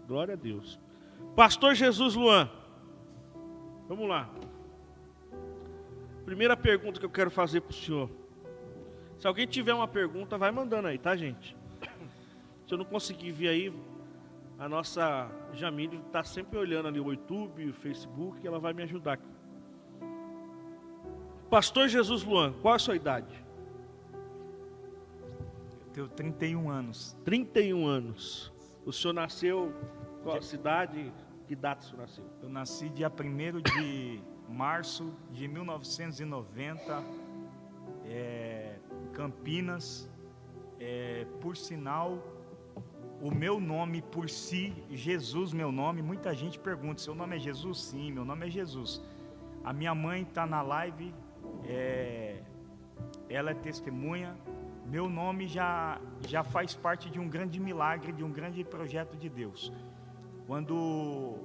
Glória a Deus. Pastor Jesus Luan. Vamos lá. Primeira pergunta que eu quero fazer para o senhor. Se alguém tiver uma pergunta, vai mandando aí, tá, gente? Se eu não conseguir ver aí, a nossa Jamile está sempre olhando ali o YouTube, o Facebook, e ela vai me ajudar aqui. Pastor Jesus Luan, qual é a sua idade? Eu tenho 31 anos. 31 anos. O senhor nasceu em qual cidade? Que data o senhor nasceu? Eu nasci dia 1º de março de 1990, em Campinas. Por sinal, o meu nome por si, Jesus, meu nome, muita gente pergunta, seu nome é Jesus? Sim, meu nome é Jesus. A minha mãe está na live, ela é testemunha. Meu nome já faz parte de um grande milagre, de um grande projeto de Deus. Quando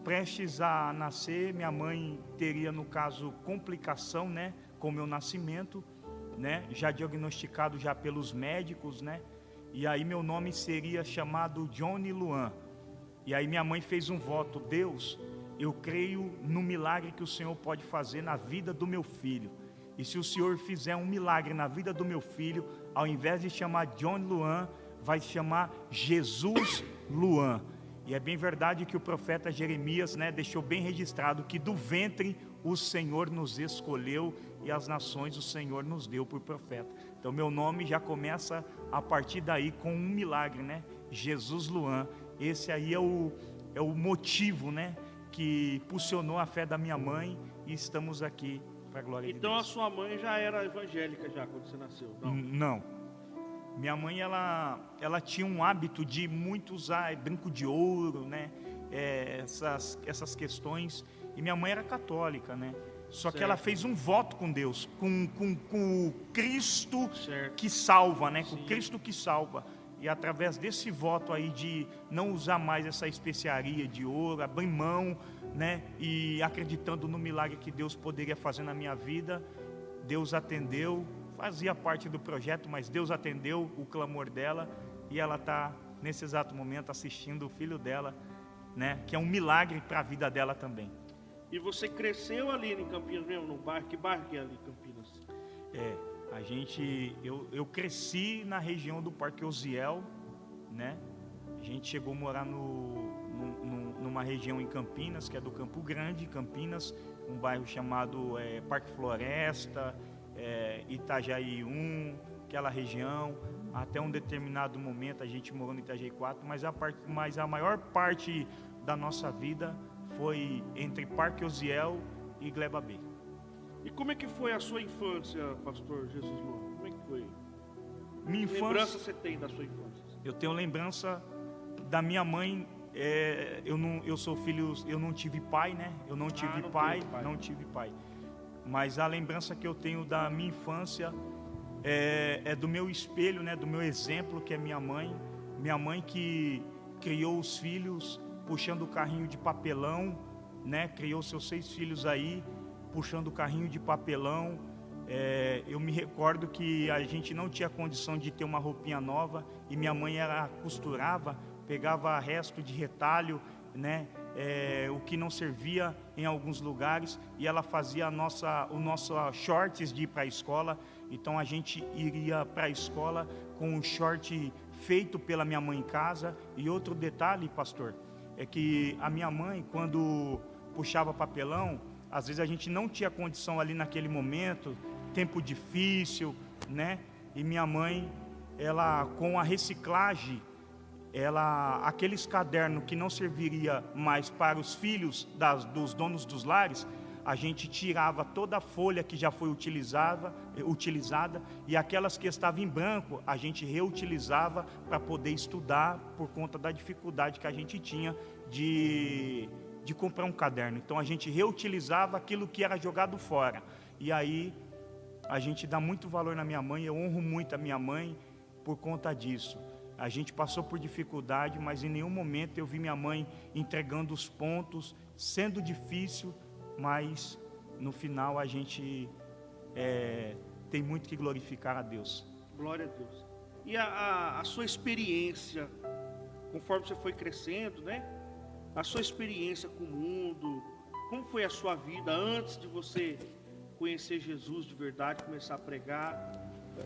prestes a nascer, minha mãe teria, no caso, complicação, né, com o meu nascimento, né, já diagnosticado já pelos médicos, né, e aí meu nome seria chamado Johnny Luan. E aí minha mãe fez um voto: Deus, eu creio no milagre que o Senhor pode fazer na vida do meu filho. E se o Senhor fizer um milagre na vida do meu filho, ao invés de chamar John Luan, vai chamar Jesus Luan. E é bem verdade que o profeta Jeremias, né, deixou bem registrado que do ventre o Senhor nos escolheu e as nações o Senhor nos deu por profeta. Então meu nome já começa a partir daí com um milagre, né? Jesus Luan. Esse aí é o motivo, né, que impulsionou a fé da minha mãe, e estamos aqui para a glória de Deus. Então a sua mãe já era evangélica já quando você nasceu? Não. Minha mãe, ela tinha um hábito de muito usar brinco de ouro, né? Essas questões. E minha mãe era católica, né? Só que ela fez um voto com Deus, com o Cristo que salva, né? Com o Cristo que salva. E através desse voto aí de não usar mais essa especiaria de ouro, abrir mão, né? E acreditando no milagre que Deus poderia fazer na minha vida, Deus atendeu. Fazia parte do projeto, mas Deus atendeu o clamor dela, e ela está nesse exato momento assistindo o filho dela, né? Que é um milagre para a vida dela também. E você cresceu ali em Campinas mesmo, no bairro? Que bairro que é ali em Campinas? Eu cresci na região do Parque Osiel, né? A gente chegou a morar numa região em Campinas, que é do Campo Grande, Campinas, um bairro chamado Parque Floresta, Itajaí 1, aquela região. Até um determinado momento a gente morou no Itajaí 4, mas a maior parte da nossa vida foi entre Parque Osiel e Gleba B. E como é que foi a sua infância, pastor Jesus Luan? Como é que foi? Minha infância, que lembrança você tem da sua infância? Eu tenho lembrança da minha mãe. Eu sou filho, eu não tive pai, né? Eu não tive não tive pai. Mas a lembrança que eu tenho da minha infância é do meu espelho, né? Do meu exemplo, que é minha mãe. Minha mãe que criou os filhos puxando o carrinho de papelão, né? Criou seus 6 filhos aí, puxando o carrinho de papelão. Eu me recordo que a gente não tinha condição de ter uma roupinha nova, e minha mãe costurava, pegava resto de retalho, né? O que não servia em alguns lugares, e ela fazia o nosso shorts de ir para a escola. Então a gente iria para a escola com um short feito pela minha mãe em casa. E outro detalhe, pastor, é que a minha mãe, quando puxava papelão, às vezes a gente não tinha condição ali naquele momento, tempo difícil, né? E minha mãe, ela, com a reciclagem, aqueles cadernos que não serviria mais para os filhos dos donos dos lares, a gente tirava toda a folha que já foi utilizada, e aquelas que estavam em branco, a gente reutilizava para poder estudar, por conta da dificuldade que a gente tinha de comprar um caderno. Então a gente reutilizava aquilo que era jogado fora. E aí a gente dá muito valor na minha mãe, eu honro muito a minha mãe por conta disso. A gente passou por dificuldade, mas em nenhum momento eu vi minha mãe entregando os pontos, sendo difícil, mas no final a gente tem muito que glorificar a Deus. Glória a Deus. E a sua experiência conforme você foi crescendo, né? A sua experiência com o mundo, como foi a sua vida antes de você conhecer Jesus de verdade, começar a pregar?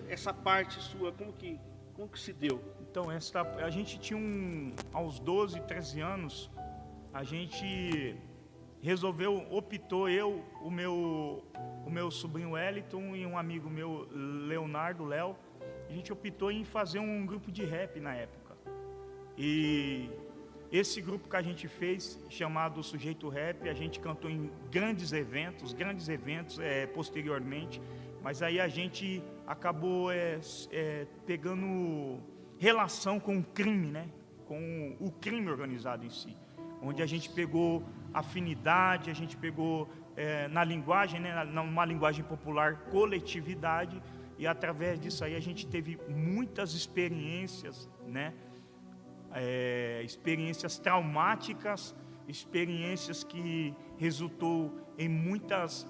Essa parte sua, como que se deu? Então, a gente tinha aos 12, 13 anos, a gente optou, o meu sobrinho Wellington e um amigo meu, Leonardo, Léo, a gente optou em fazer um grupo de rap na época. E esse grupo que a gente fez, chamado Sujeito Rap, a gente cantou em grandes eventos posteriormente, mas aí a gente acabou pegando relação com o crime, né? Com o crime organizado em si, onde a gente pegou afinidade, a gente pegou na linguagem, né? Numa linguagem popular, coletividade, e através disso aí a gente teve muitas experiências, né? Experiências traumáticas, experiências que resultou em muitas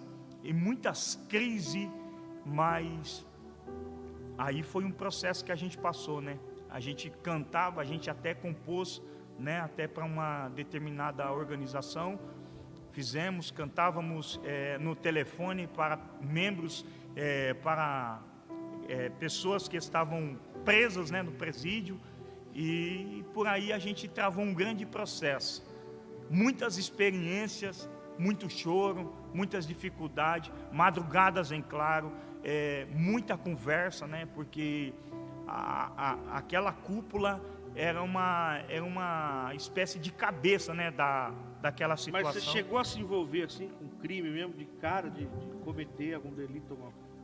crises, mas aí foi um processo que a gente passou, né? A gente cantava, a gente até compôs, né? Até para uma determinada organização, cantávamos no telefone para membros, para pessoas que estavam presas, né? No presídio, e por aí a gente travou um grande processo, muitas experiências, muito choro, muitas dificuldades, madrugadas em claro, muita conversa, né? Porque aquela cúpula era uma espécie de cabeça, né? Daquela situação. Mas você chegou a se envolver assim com crime mesmo, de cometer algum delito?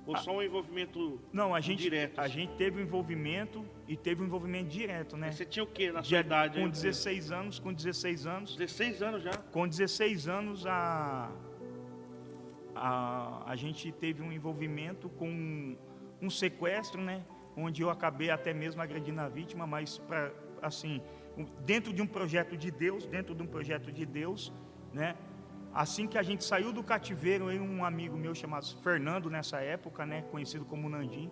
Ou só um envolvimento direto? A gente teve um envolvimento e teve um envolvimento direto, né? Mas você tinha o que na sua idade? Com 16 anos. 16 anos já? Com 16 anos a gente teve um envolvimento com um sequestro, né? Onde eu acabei até mesmo agredindo a vítima, mas dentro de um projeto de Deus, né? Assim que a gente saiu do cativeiro, eu e um amigo meu chamado Fernando, nessa época, né, conhecido como Nandim,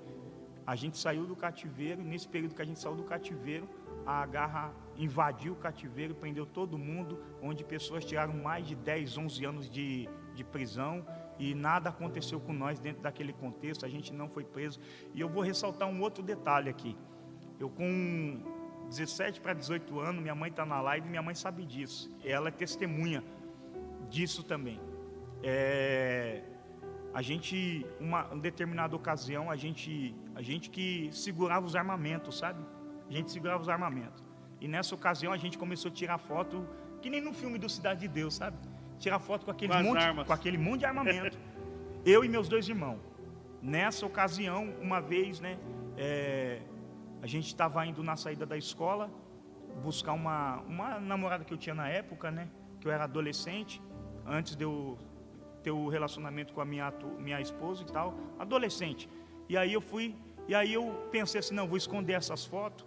a gente saiu do cativeiro. Nesse período que a gente saiu do cativeiro, a Garra invadiu o cativeiro, prendeu todo mundo, onde pessoas tiraram mais de 10, 11 anos de prisão, e nada aconteceu com nós dentro daquele contexto, a gente não foi preso. E eu vou ressaltar um outro detalhe aqui. Eu com 17 para 18 anos, minha mãe está na live, minha mãe sabe disso, ela é testemunha disso também. A gente, uma determinada ocasião, a gente que segurava os armamentos, sabe? A gente segurava os armamentos. E nessa ocasião a gente começou a tirar foto, que nem no filme do Cidade de Deus, sabe? Tirar foto com aquele monte de armamento. Eu e meus 2 irmãos. Nessa ocasião, uma vez, né? A gente estava indo na saída da escola buscar uma namorada que eu tinha na época, né? Que eu era adolescente, antes de eu ter o relacionamento com a minha esposa e tal, adolescente. E aí eu pensei assim, não, vou esconder essas fotos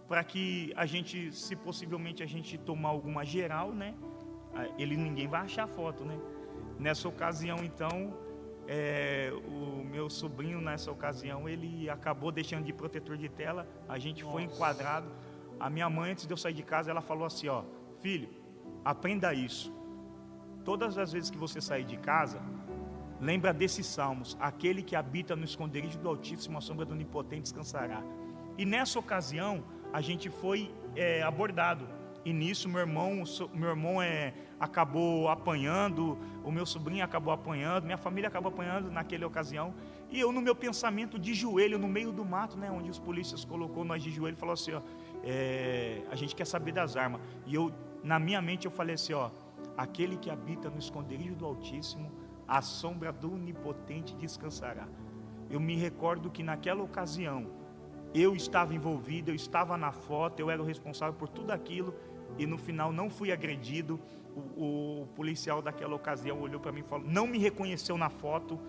para que a gente, se possivelmente a gente tomar alguma geral, né? Ninguém vai achar a foto, né? Nessa ocasião, então, o meu sobrinho, nessa ocasião, ele acabou deixando de protetor de tela, a gente foi enquadrado. A minha mãe, antes de eu sair de casa, ela falou assim, ó, filho, aprenda isso. Todas as vezes que você sair de casa, lembra desses salmos: aquele que habita no esconderijo do Altíssimo, a sombra do Onipotente descansará. E nessa ocasião, a gente foi abordado. E nisso meu irmão acabou apanhando, o meu sobrinho acabou apanhando, minha família acabou apanhando naquela ocasião. E eu, no meu pensamento, de joelho, no meio do mato, né, onde os polícias colocou nós de joelho, falou assim, ó, a gente quer saber das armas. E eu, na minha mente, eu falei assim, ó, aquele que habita no esconderijo do Altíssimo, a sombra do Onipotente descansará. Eu me recordo que naquela ocasião, eu estava envolvido, eu estava na foto, eu era o responsável por tudo aquilo, e no final não fui agredido. O policial daquela ocasião olhou para mim e falou, não me reconheceu na foto,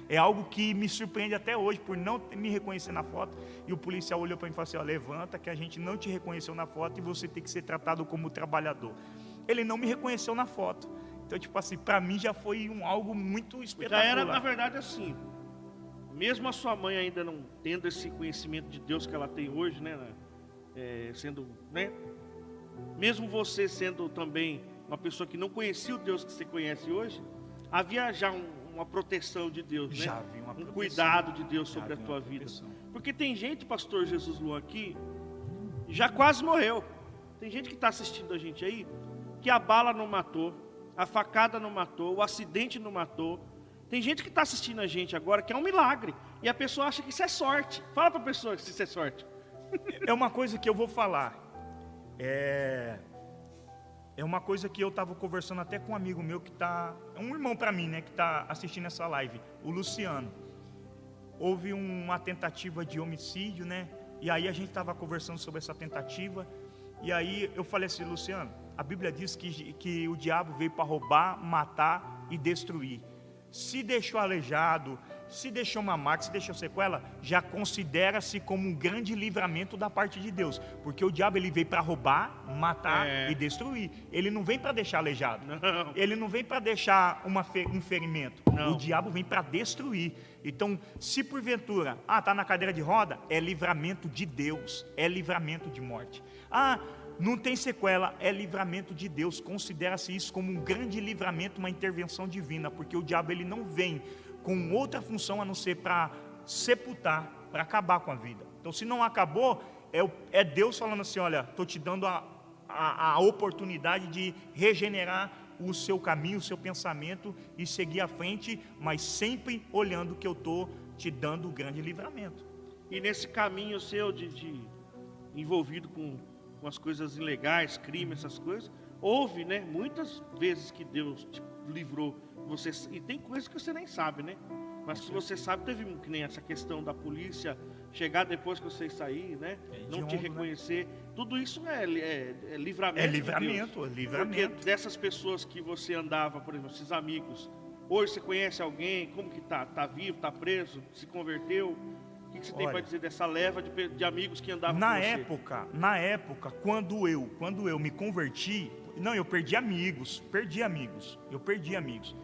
é algo que me surpreende até hoje, por não me reconhecer na foto. E o policial olhou para mim e falou assim, ó, levanta, que a gente não te reconheceu na foto e você tem que ser tratado como trabalhador. Ele não me reconheceu na foto. Então, tipo assim, para mim já foi algo muito espetacular. Já era, na verdade, assim, mesmo a sua mãe ainda não tendo esse conhecimento de Deus que ela tem hoje, né? Sendo, né? Mesmo você sendo também uma pessoa que não conhecia o Deus que você conhece hoje, havia já uma proteção de Deus, né? Já havia uma proteção. Cuidado de Deus sobre a tua vida. Porque tem gente, pastor Jesus Luan, aqui, já quase morreu. Tem gente que está assistindo a gente aí, que a bala não matou, a facada não matou, o acidente não matou. Tem gente que está assistindo a gente agora que é um milagre. E a pessoa acha que isso é sorte. Fala para a pessoa que isso é sorte. É uma coisa que eu vou falar. É uma coisa que eu estava conversando até com um amigo meu que está... É um irmão para mim, né? Que está assistindo essa live. O Luciano. Houve uma tentativa de homicídio, né? E aí a gente estava conversando sobre essa tentativa. E aí eu falei assim, Luciano, a Bíblia diz que o diabo veio para roubar, matar e destruir. Se deixou aleijado, se deixou uma marca, se deixou sequela, já considera-se como um grande livramento da parte de Deus. Porque o diabo ele veio para roubar, matar e destruir. Ele não vem para deixar aleijado. Não. Ele não vem para deixar um ferimento. Não. O diabo vem para destruir. Então, se porventura, está na cadeira de roda, é livramento de Deus, é livramento de morte. Não tem sequela, é livramento de Deus. Considera-se isso como um grande livramento, uma intervenção divina, porque o diabo ele não vem com outra função a não ser para sepultar, para acabar com a vida. Então, se não acabou, é Deus falando assim, olha, estou te dando a oportunidade de regenerar o seu caminho, o seu pensamento e seguir à frente, mas sempre olhando que eu estou te dando o grande livramento. E nesse caminho seu de envolvido com as coisas ilegais, crime, essas coisas, houve, né, muitas vezes que Deus te livrou. E tem coisas que você nem sabe, né? Mas que você sabe, teve que nem essa questão da polícia chegar depois que você sair, né? Não te reconhecer. Né? Tudo isso é livramento. É livramento, de Deus. é livramento. Porque dessas pessoas que você andava, por exemplo, esses amigos, hoje você conhece alguém, como que tá? Tá vivo, tá preso, se converteu? O que você tem para dizer dessa leva de amigos que andavam com você? Na época, quando eu me converti, eu perdi amigos. Eu perdi amigos,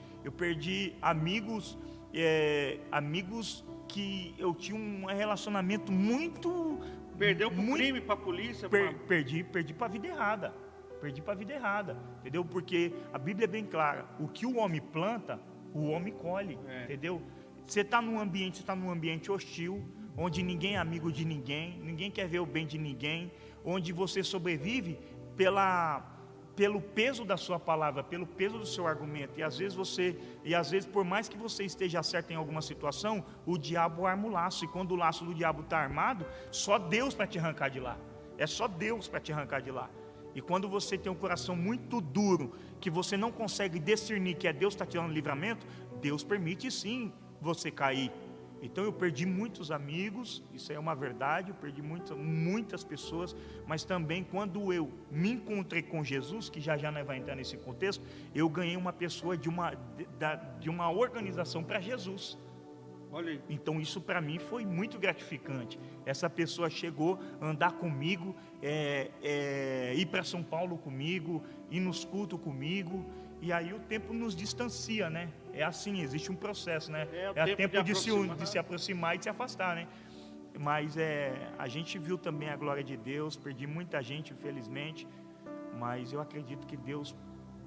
amigos que eu tinha um relacionamento muito... Perdeu para o crime, para a polícia? Perdi para a vida errada. Entendeu? Porque a Bíblia é bem clara. O que o homem planta, o homem colhe. Entendeu? Você está num ambiente hostil, onde ninguém é amigo de ninguém, ninguém quer ver o bem de ninguém, onde você sobrevive pelo peso da sua palavra, pelo peso do seu argumento. E às vezes, por mais que você esteja certo em alguma situação, o diabo arma o laço. E quando o laço do diabo está armado, só Deus para te arrancar de lá. É só Deus para te arrancar de lá. E quando você tem um coração muito duro, que você não consegue discernir que é Deus que está te dando livramento, Deus permite sim você cair. Então eu perdi muitos amigos, isso é uma verdade, eu perdi muitas pessoas, mas também quando eu me encontrei com Jesus, que já não vai entrar nesse contexto, eu ganhei uma pessoa de uma organização para Jesus. Olha aí. Então isso para mim foi muito gratificante. Essa pessoa chegou a andar comigo, ir para São Paulo comigo, ir nos cultos comigo, e aí o tempo nos distancia, né? É assim, existe um processo, né? É tempo de se aproximar e de se afastar, né? Mas a gente viu também a glória de Deus, perdi muita gente, infelizmente, mas eu acredito que Deus,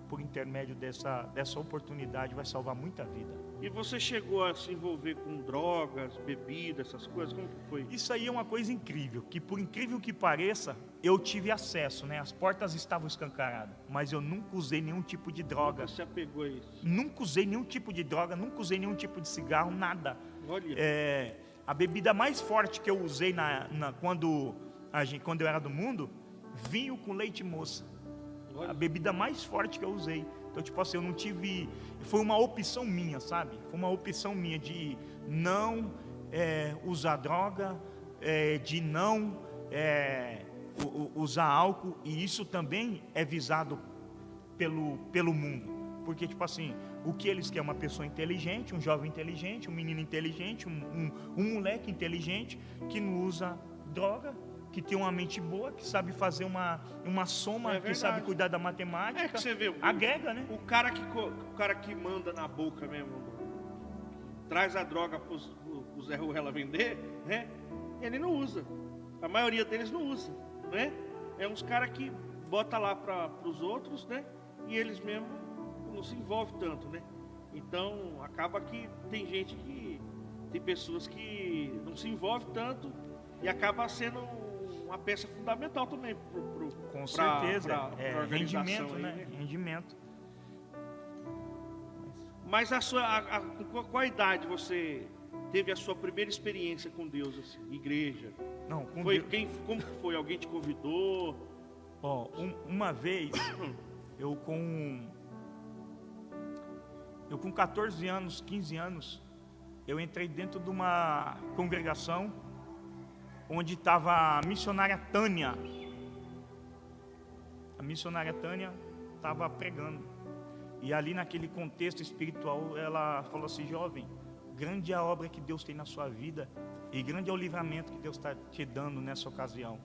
por intermédio dessa oportunidade, vai salvar muita vida. E você chegou a se envolver com drogas, bebidas, essas coisas? Como que foi? Isso aí é uma coisa incrível, que por incrível que pareça, eu tive acesso, né? As portas estavam escancaradas, mas eu nunca usei nenhum tipo de droga. Você apegou a isso? Nunca usei nenhum tipo de droga, nunca usei nenhum tipo de cigarro, nada. Olha. A bebida mais forte que eu usei quando eu era do mundo, vinho com leite moça. Olha. A bebida mais forte que eu usei. Então, tipo assim, eu não tive... Foi uma opção minha, sabe? Foi uma opção minha de não usar droga, de não usar álcool. E isso também é visado pelo mundo. Porque, tipo assim, o que eles querem? Uma pessoa inteligente, um jovem inteligente, um menino inteligente, um moleque inteligente, que não usa droga, que tem uma mente boa, que sabe fazer uma soma, que sabe cuidar da matemática. Que você vê, agrega, né? O cara que manda na boca mesmo, traz a droga para os o Zé Ruela vender, né? Ele não usa. A maioria deles não usa, né? É uns caras que bota lá para os outros, né? E eles mesmo não se envolvem tanto, né? Então acaba que tem pessoas que não se envolvem tanto e acaba sendo uma peça fundamental também com certeza, pra rendimento, aí, né? Rendimento. Mas com qual idade você teve a sua primeira experiência com Deus, assim, igreja? Não, com foi Deus. Como foi? Alguém te convidou? Ó, uma vez eu com 14 anos, 15 anos, eu entrei dentro de uma congregação onde estava a missionária Tânia. A missionária Tânia estava pregando. E ali naquele contexto espiritual, ela falou assim: jovem, grande é a obra que Deus tem na sua vida e grande é o livramento que Deus está te dando nessa ocasião.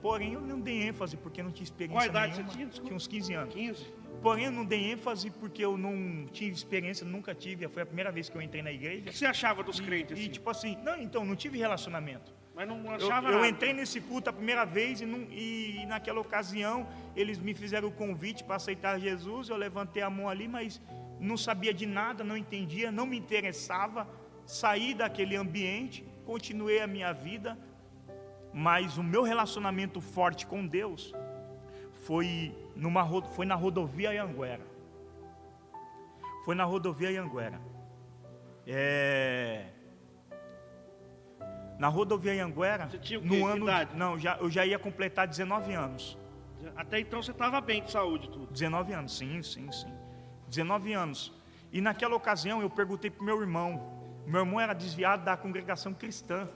Porém, eu não dei ênfase porque não tinha experiência nenhuma. Qual idade você tinha? Tinha uns 15 anos. 15? Porém, eu não dei ênfase porque eu não tive experiência, nunca tive. Foi a primeira vez que eu entrei na igreja. O que você achava dos crentes? E assim? tipo assim, não tive relacionamento. Mas não achava eu nada. entrei nesse culto a primeira vez e naquela ocasião eles me fizeram o convite para aceitar Jesus. Eu levantei a mão ali, mas não sabia de nada, não entendia, não me interessava. Saí daquele ambiente, continuei a minha vida. Mas o meu relacionamento forte com Deus foi na rodovia Anhanguera. Foi na rodovia Anhanguera. Na rodovia Anhanguera, você tinha o quê? no ano, idade? não, eu já ia completar 19 anos. Até então você estava bem de saúde, tudo. 19 anos, sim. 19 anos. E naquela ocasião eu perguntei para o meu irmão. Meu irmão era desviado da congregação cristã.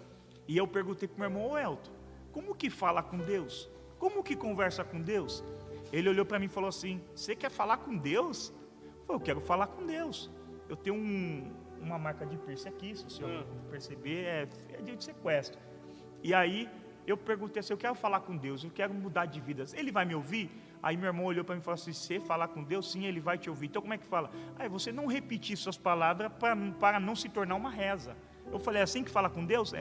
E eu perguntei para o meu irmão: ô Elton, como que fala com Deus? Como que conversa com Deus? Ele olhou para mim e falou assim: você quer falar com Deus? Eu falei: eu quero falar com Deus. Eu tenho uma marca de piercing aqui, se o senhor perceber, é de sequestro. E aí eu perguntei assim: eu quero falar com Deus, eu quero mudar de vida. Ele vai me ouvir? Aí meu irmão olhou para mim e falou assim: você falar com Deus? Sim, Ele vai te ouvir. Então como é que fala? Você não repetir suas palavras para não se tornar uma reza. Eu falei: é assim que fala com Deus?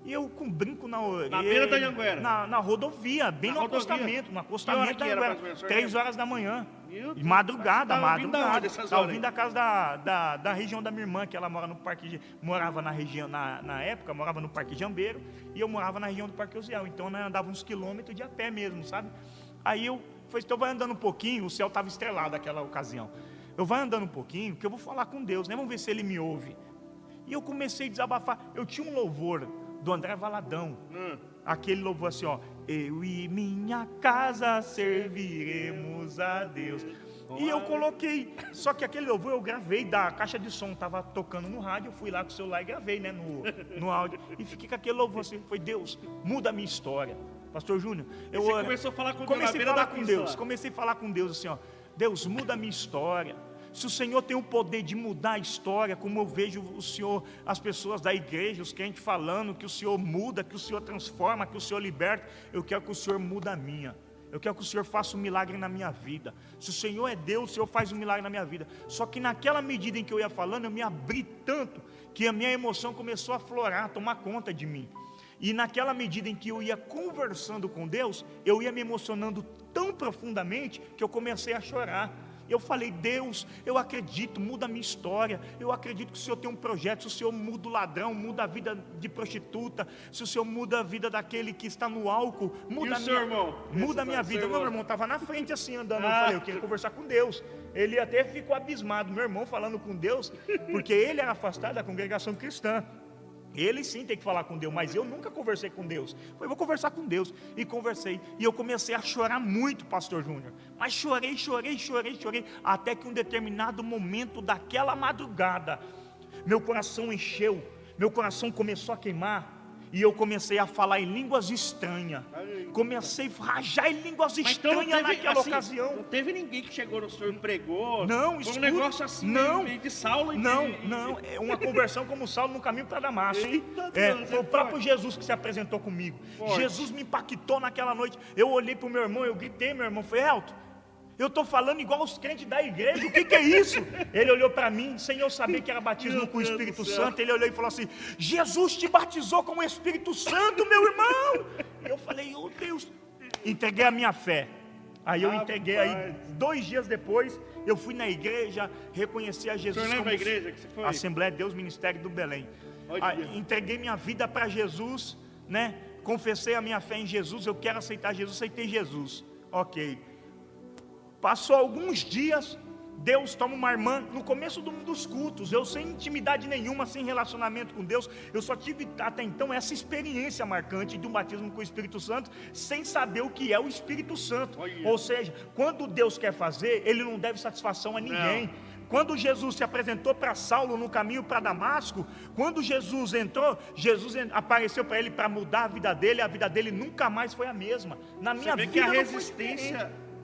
E eu com brinco na orelha. Na beira da Anhanguera? Na rodovia, bem no acostamento da Anhanguera. 3 horas da manhã. E madrugada. Estava ouvindo da casa da região da minha irmã, que ela mora no Parque, morava na região, na época, morava no Parque Jambeiro, e eu morava na região do Parque Osiel. Então nós andava uns quilômetros de a pé mesmo, sabe? Aí eu falei: então vai andando um pouquinho, o céu estava estrelado naquela ocasião. Eu vou andando um pouquinho, que eu vou falar com Deus, né? Vamos ver se Ele me ouve. E eu comecei a desabafar. Eu tinha um louvor do André Valadão, aquele louvor assim, ó: eu e minha casa serviremos a Deus. E eu coloquei, só que aquele louvor eu gravei da caixa de som, estava tocando no rádio, eu fui lá com o celular e gravei, né, no áudio, e fiquei com aquele louvor assim. Foi: Deus, muda a minha história. Pastor Júnior, você começou a falar com Deus, comecei a falar com Deus assim, ó: Deus, muda a minha história. Se o Senhor tem o poder de mudar a história, como eu vejo o Senhor, as pessoas da igreja, os crentes falando que o Senhor muda, que o Senhor transforma, que o Senhor liberta, eu quero que o Senhor mude a minha. Eu quero que o Senhor faça um milagre na minha vida. Se o Senhor é Deus, o Senhor faz um milagre na minha vida. Só que naquela medida em que eu ia falando, eu me abri tanto que a minha emoção começou a aflorar, a tomar conta de mim. E naquela medida em que eu ia conversando com Deus, eu ia me emocionando tão profundamente que eu comecei a chorar. Eu falei: Deus, eu acredito, muda a minha história. Eu acredito que o Senhor tem um projeto. Se o Senhor muda o ladrão, muda a vida de prostituta. Se o Senhor muda a vida daquele que está no álcool, muda a minha vida. Meu irmão estava na frente assim, andando. Eu falei: eu queria conversar com Deus. Ele até ficou abismado, meu irmão falando com Deus, porque ele era afastado da congregação cristã. Ele sim tem que falar com Deus, mas eu nunca conversei com Deus. Eu vou conversar com Deus. E conversei. E eu comecei a chorar muito, Pastor Júnior. Mas chorei. Até que um determinado momento daquela madrugada, meu coração encheu. Meu coração começou a queimar. E eu comecei a falar em línguas estranhas. Comecei a rajar em línguas estranhas naquela ocasião. Não teve ninguém que chegou no senhor e pregou? Não, foi um negócio assim, meio de Saulo. Não, é uma conversão como Saulo no caminho para Damasco. Foi o próprio Jesus que se apresentou comigo. Jesus me impactou naquela noite. Eu olhei para o meu irmão, eu gritei, meu irmão, foi: Elton, eu estou falando igual os crentes da igreja, o que é isso? Ele olhou para mim, sem eu saber que era batismo com o Espírito Santo, ele olhou e falou assim: Jesus te batizou com o Espírito Santo, meu irmão. Eu falei: oh Deus, entreguei a minha fé. Aí eu entreguei, aí 2 dias depois, eu fui na igreja, reconheci a Jesus. O senhor lembra a igreja que você foi? Assembleia de Deus, Ministério do Belém. Entreguei minha vida para Jesus, né? Confessei a minha fé em Jesus, eu quero aceitar Jesus, aceitei Jesus. Ok. Passou alguns dias, Deus toma uma irmã, no começo dos cultos, eu sem intimidade nenhuma, sem relacionamento com Deus, eu só tive até então essa experiência marcante de um batismo com o Espírito Santo, sem saber o que é o Espírito Santo. Ou seja, quando Deus quer fazer, Ele não deve satisfação a ninguém. Não. Quando Jesus se apresentou para Saulo no caminho para Damasco, quando Jesus entrou, Jesus apareceu para ele para mudar a vida dele nunca mais foi a mesma. Na minha vida, que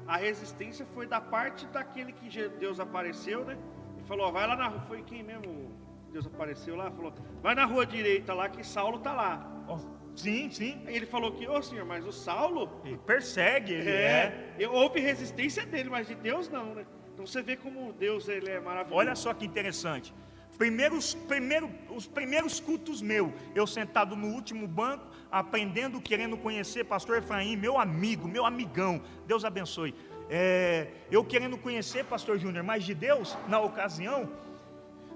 a resistência foi da parte daquele que Deus apareceu, né? E falou: vai lá na rua. Foi quem mesmo Deus apareceu lá? Falou: vai na rua direita lá que Saulo está lá. Oh, sim, sim. Aí ele falou que: ô senhor, mas o Saulo ele persegue, houve resistência dele, mas de Deus não, né? Então você vê como Deus, ele é maravilhoso. Olha só que interessante. Os primeiros cultos meus, eu sentado no último banco, aprendendo, querendo conhecer pastor Efraim, meu amigo, meu amigão, Deus abençoe. Eu querendo conhecer pastor Júnior, mas de Deus, na ocasião,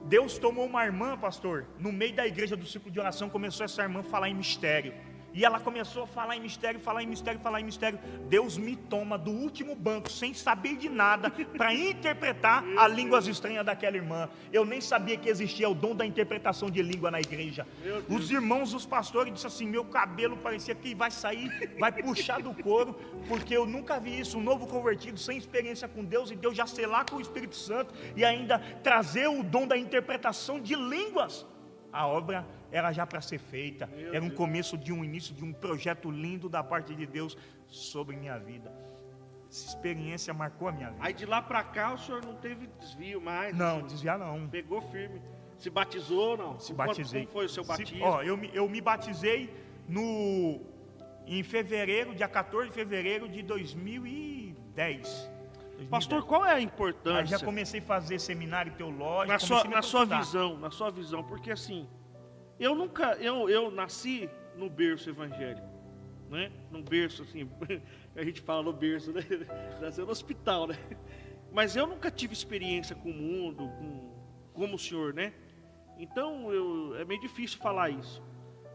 Deus tomou uma irmã, pastor, no meio da igreja do círculo de oração, começou essa irmã a falar em mistério. E ela começou a falar em mistério, falar em mistério, falar em mistério. Deus me toma do último banco, sem saber de nada, para interpretar as línguas estranhas daquela irmã. Eu nem sabia que existia o dom da interpretação de língua na igreja. Os irmãos, os pastores, disseram assim: meu cabelo parecia que vai sair, vai puxar do couro, porque eu nunca vi isso, um novo convertido, sem experiência com Deus, e Deus já selar com o Espírito Santo, e ainda trazer o dom da interpretação de línguas. A obra era já para ser feita, era um começo de um início de um projeto lindo da parte de Deus sobre minha vida. Essa experiência marcou a minha vida. Aí de lá para cá o senhor não teve desvio mais? Não, assim, desviar não. Pegou firme. Se batizou ou não? Se batizei. Como foi o seu batismo? Eu me batizei em fevereiro, dia 14 de fevereiro de 2010. Pastor, qual é a importância? Aí já comecei a fazer seminário teológico. Na sua visão, porque assim, eu nasci no berço evangélico, né? No berço, assim, a gente fala no berço, né? Nasceu no hospital, né? Mas eu nunca tive experiência com o mundo, como o senhor, né? Então, é meio difícil falar isso.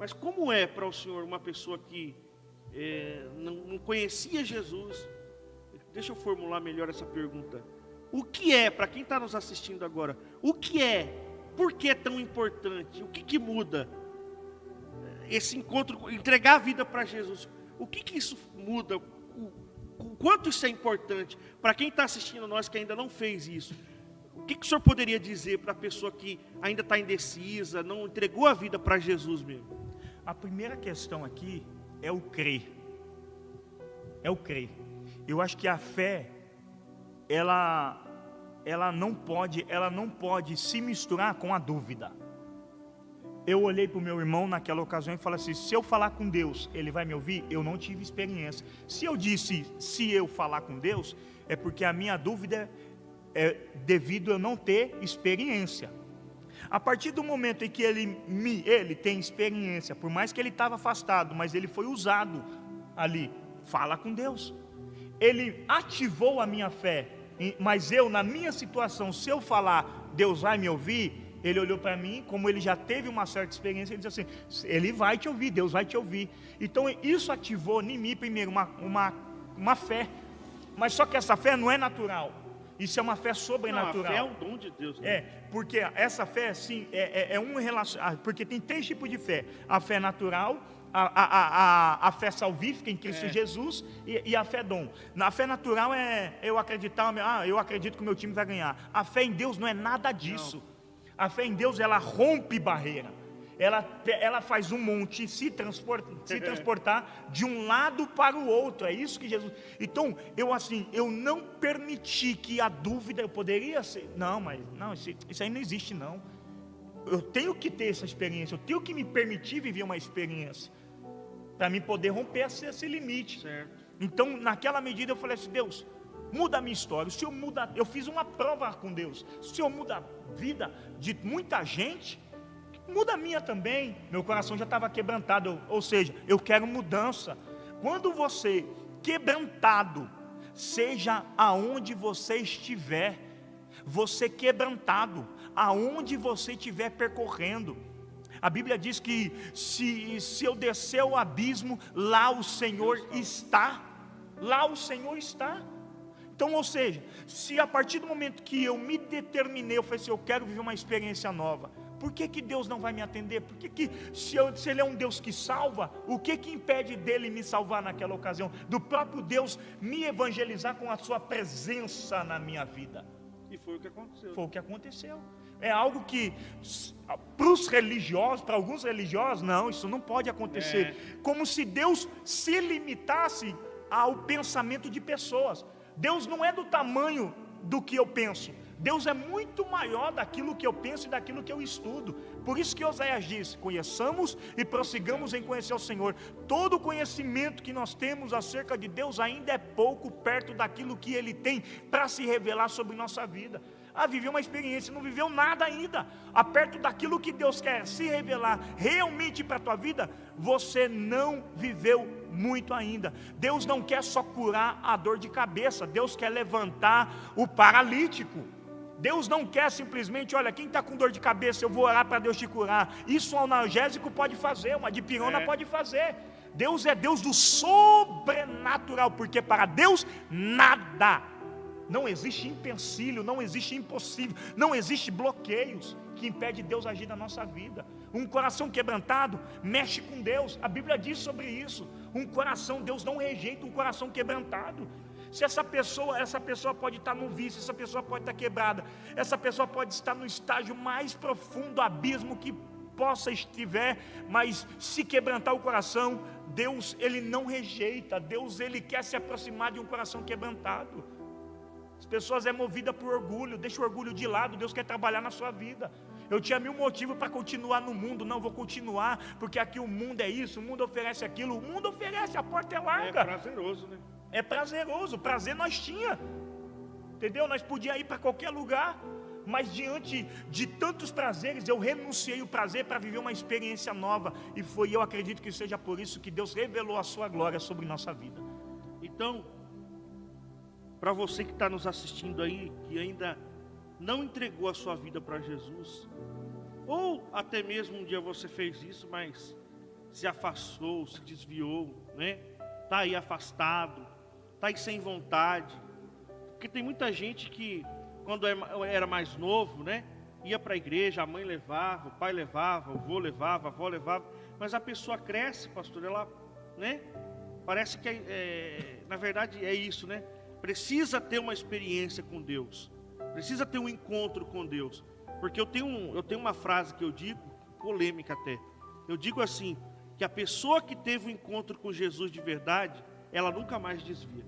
Mas como é para o senhor, uma pessoa que não conhecia Jesus? Deixa eu formular melhor essa pergunta. O que é, para quem está nos assistindo agora, o que é, por que é tão importante? O que muda esse encontro, entregar a vida para Jesus? O que isso muda? O quanto isso é importante? Para quem está assistindo nós que ainda não fez isso, o que o senhor poderia dizer para a pessoa que ainda está indecisa, não entregou a vida para Jesus mesmo? A primeira questão aqui é o crer. É o crer. Eu acho que a fé, ela não pode se misturar com a dúvida. Eu olhei para o meu irmão naquela ocasião e falei assim: se eu falar com Deus, Ele vai me ouvir? Eu não tive experiência. Se eu disse, se eu falar com Deus, é porque a minha dúvida é devido a eu não ter experiência. A partir do momento em que ele tem experiência, por mais que ele estava afastado, mas ele foi usado ali, fala com Deus. Ele ativou a minha fé, mas eu, na minha situação, se eu falar, Deus vai me ouvir, ele olhou para mim, como ele já teve uma certa experiência, ele disse assim: Ele vai te ouvir, Deus vai te ouvir. Então isso ativou em mim primeiro uma fé, mas só que essa fé não é natural, isso é uma fé sobrenatural. Não, a fé é um dom de Deus, né? Porque essa fé, sim, porque tem 3 tipos de fé: a fé natural, a fé salvífica em Cristo Jesus e a fé dom. Na fé natural eu acredito que o meu time vai ganhar. A fé em Deus não é nada disso. Não. A fé em Deus, ela rompe barreira. Ela faz um monte se transportar de um lado para o outro. É isso que Jesus... Então, eu não permiti que a dúvida, eu poderia ser... Não, isso aí não existe, não. Eu tenho que ter essa experiência, eu tenho que me permitir viver uma experiência, para mim poder romper esse limite. Certo. Então, naquela medida eu falei assim: Deus, muda a minha história, o Senhor muda, eu fiz uma prova com Deus, o Senhor muda a vida de muita gente, muda a minha também. Meu coração já estava quebrantado, ou seja, eu quero mudança. Quando você quebrantado, seja aonde você estiver, você quebrantado, aonde você estiver percorrendo, a Bíblia diz que se eu descer o abismo, lá o Senhor está, lá o Senhor está. Então, ou seja, se a partir do momento que eu me determinei, eu falei assim, eu quero viver uma experiência nova, por que Deus não vai me atender? Por que se Ele é um Deus que salva, o que impede dele me salvar naquela ocasião? Do próprio Deus me evangelizar com a sua presença na minha vida. E foi o que aconteceu. Foi o que aconteceu. É algo que, para os religiosos, para alguns religiosos, não, isso não pode acontecer. Como se Deus se limitasse ao pensamento de pessoas. Deus não é do tamanho do que eu penso. Deus é muito maior daquilo que eu penso e daquilo que eu estudo. Por isso que Oséias diz, conheçamos e prossigamos em conhecer o Senhor. Todo o conhecimento que nós temos acerca de Deus ainda é pouco perto daquilo que Ele tem para se revelar sobre nossa vida. Viveu uma experiência, não viveu nada ainda. Perto daquilo que Deus quer se revelar realmente para a tua vida, você não viveu muito ainda. Deus não quer só curar a dor de cabeça, Deus quer levantar o paralítico. Deus não quer simplesmente, olha, quem está com dor de cabeça, eu vou orar para Deus te curar. Isso um analgésico pode fazer, uma dipirona pode fazer. Deus é Deus do sobrenatural, porque para Deus nada, não existe empecilho, não existe impossível, não existe bloqueios que impede Deus agir na nossa vida. Um coração quebrantado mexe com Deus, a Bíblia diz sobre isso. Um coração, Deus não rejeita um coração quebrantado. Se essa pessoa pode estar no vício, essa pessoa pode estar quebrada, essa pessoa pode estar no estágio mais profundo, abismo que possa estiver, mas se quebrantar o coração, Deus, Ele não rejeita, Deus, Ele quer se aproximar de um coração quebrantado. As pessoas é movida por orgulho, deixa o orgulho de lado, Deus quer trabalhar na sua vida. Eu tinha 1000 motivos para continuar no mundo, não vou continuar, porque aqui o mundo é isso, o mundo oferece aquilo, o mundo oferece, a porta é larga. É prazeroso, né? É prazeroso, prazer nós tinha, entendeu? Nós podíamos ir para qualquer lugar, mas diante de tantos prazeres, eu renunciei o prazer para viver uma experiência nova, e eu acredito que seja por isso que Deus revelou a sua glória sobre nossa vida. Então, para você que está nos assistindo aí, que ainda não entregou a sua vida para Jesus, ou até mesmo um dia você fez isso, mas se afastou, se desviou, né? Está aí afastado, está aí sem vontade, porque tem muita gente que quando era mais novo, né, ia para a igreja, a mãe levava, o pai levava, o avô levava, a avó levava, mas a pessoa cresce, pastor, ela, né, parece que na verdade é isso, né, precisa ter uma experiência com Deus, precisa ter um encontro com Deus, porque eu tenho uma frase que eu digo, polêmica até, eu digo assim, que a pessoa que teve um encontro com Jesus de verdade, ela nunca mais desvia.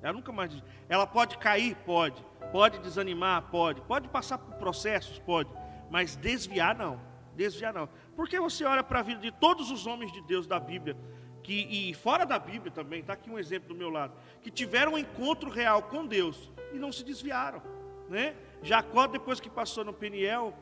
Ela nunca mais desvia. Ela pode cair? Pode. Pode desanimar? Pode. Pode passar por processos? Pode. Mas desviar não. Desviar não. Porque você olha para a vida de todos os homens de Deus da Bíblia, e fora da Bíblia também, está aqui um exemplo do meu lado, que tiveram um encontro real com Deus e não se desviaram, né? Jacó, depois que passou no Peniel,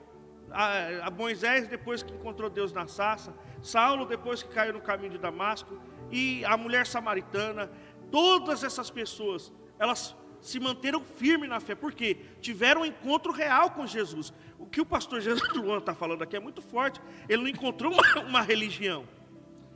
a Moisés, depois que encontrou Deus na sarça, Saulo, depois que caiu no caminho de Damasco, e a mulher samaritana, todas essas pessoas, elas se manteram firmes na fé, porque tiveram um encontro real com Jesus. O que o pastor Jesus Luan está falando aqui é muito forte. Ele não encontrou uma religião,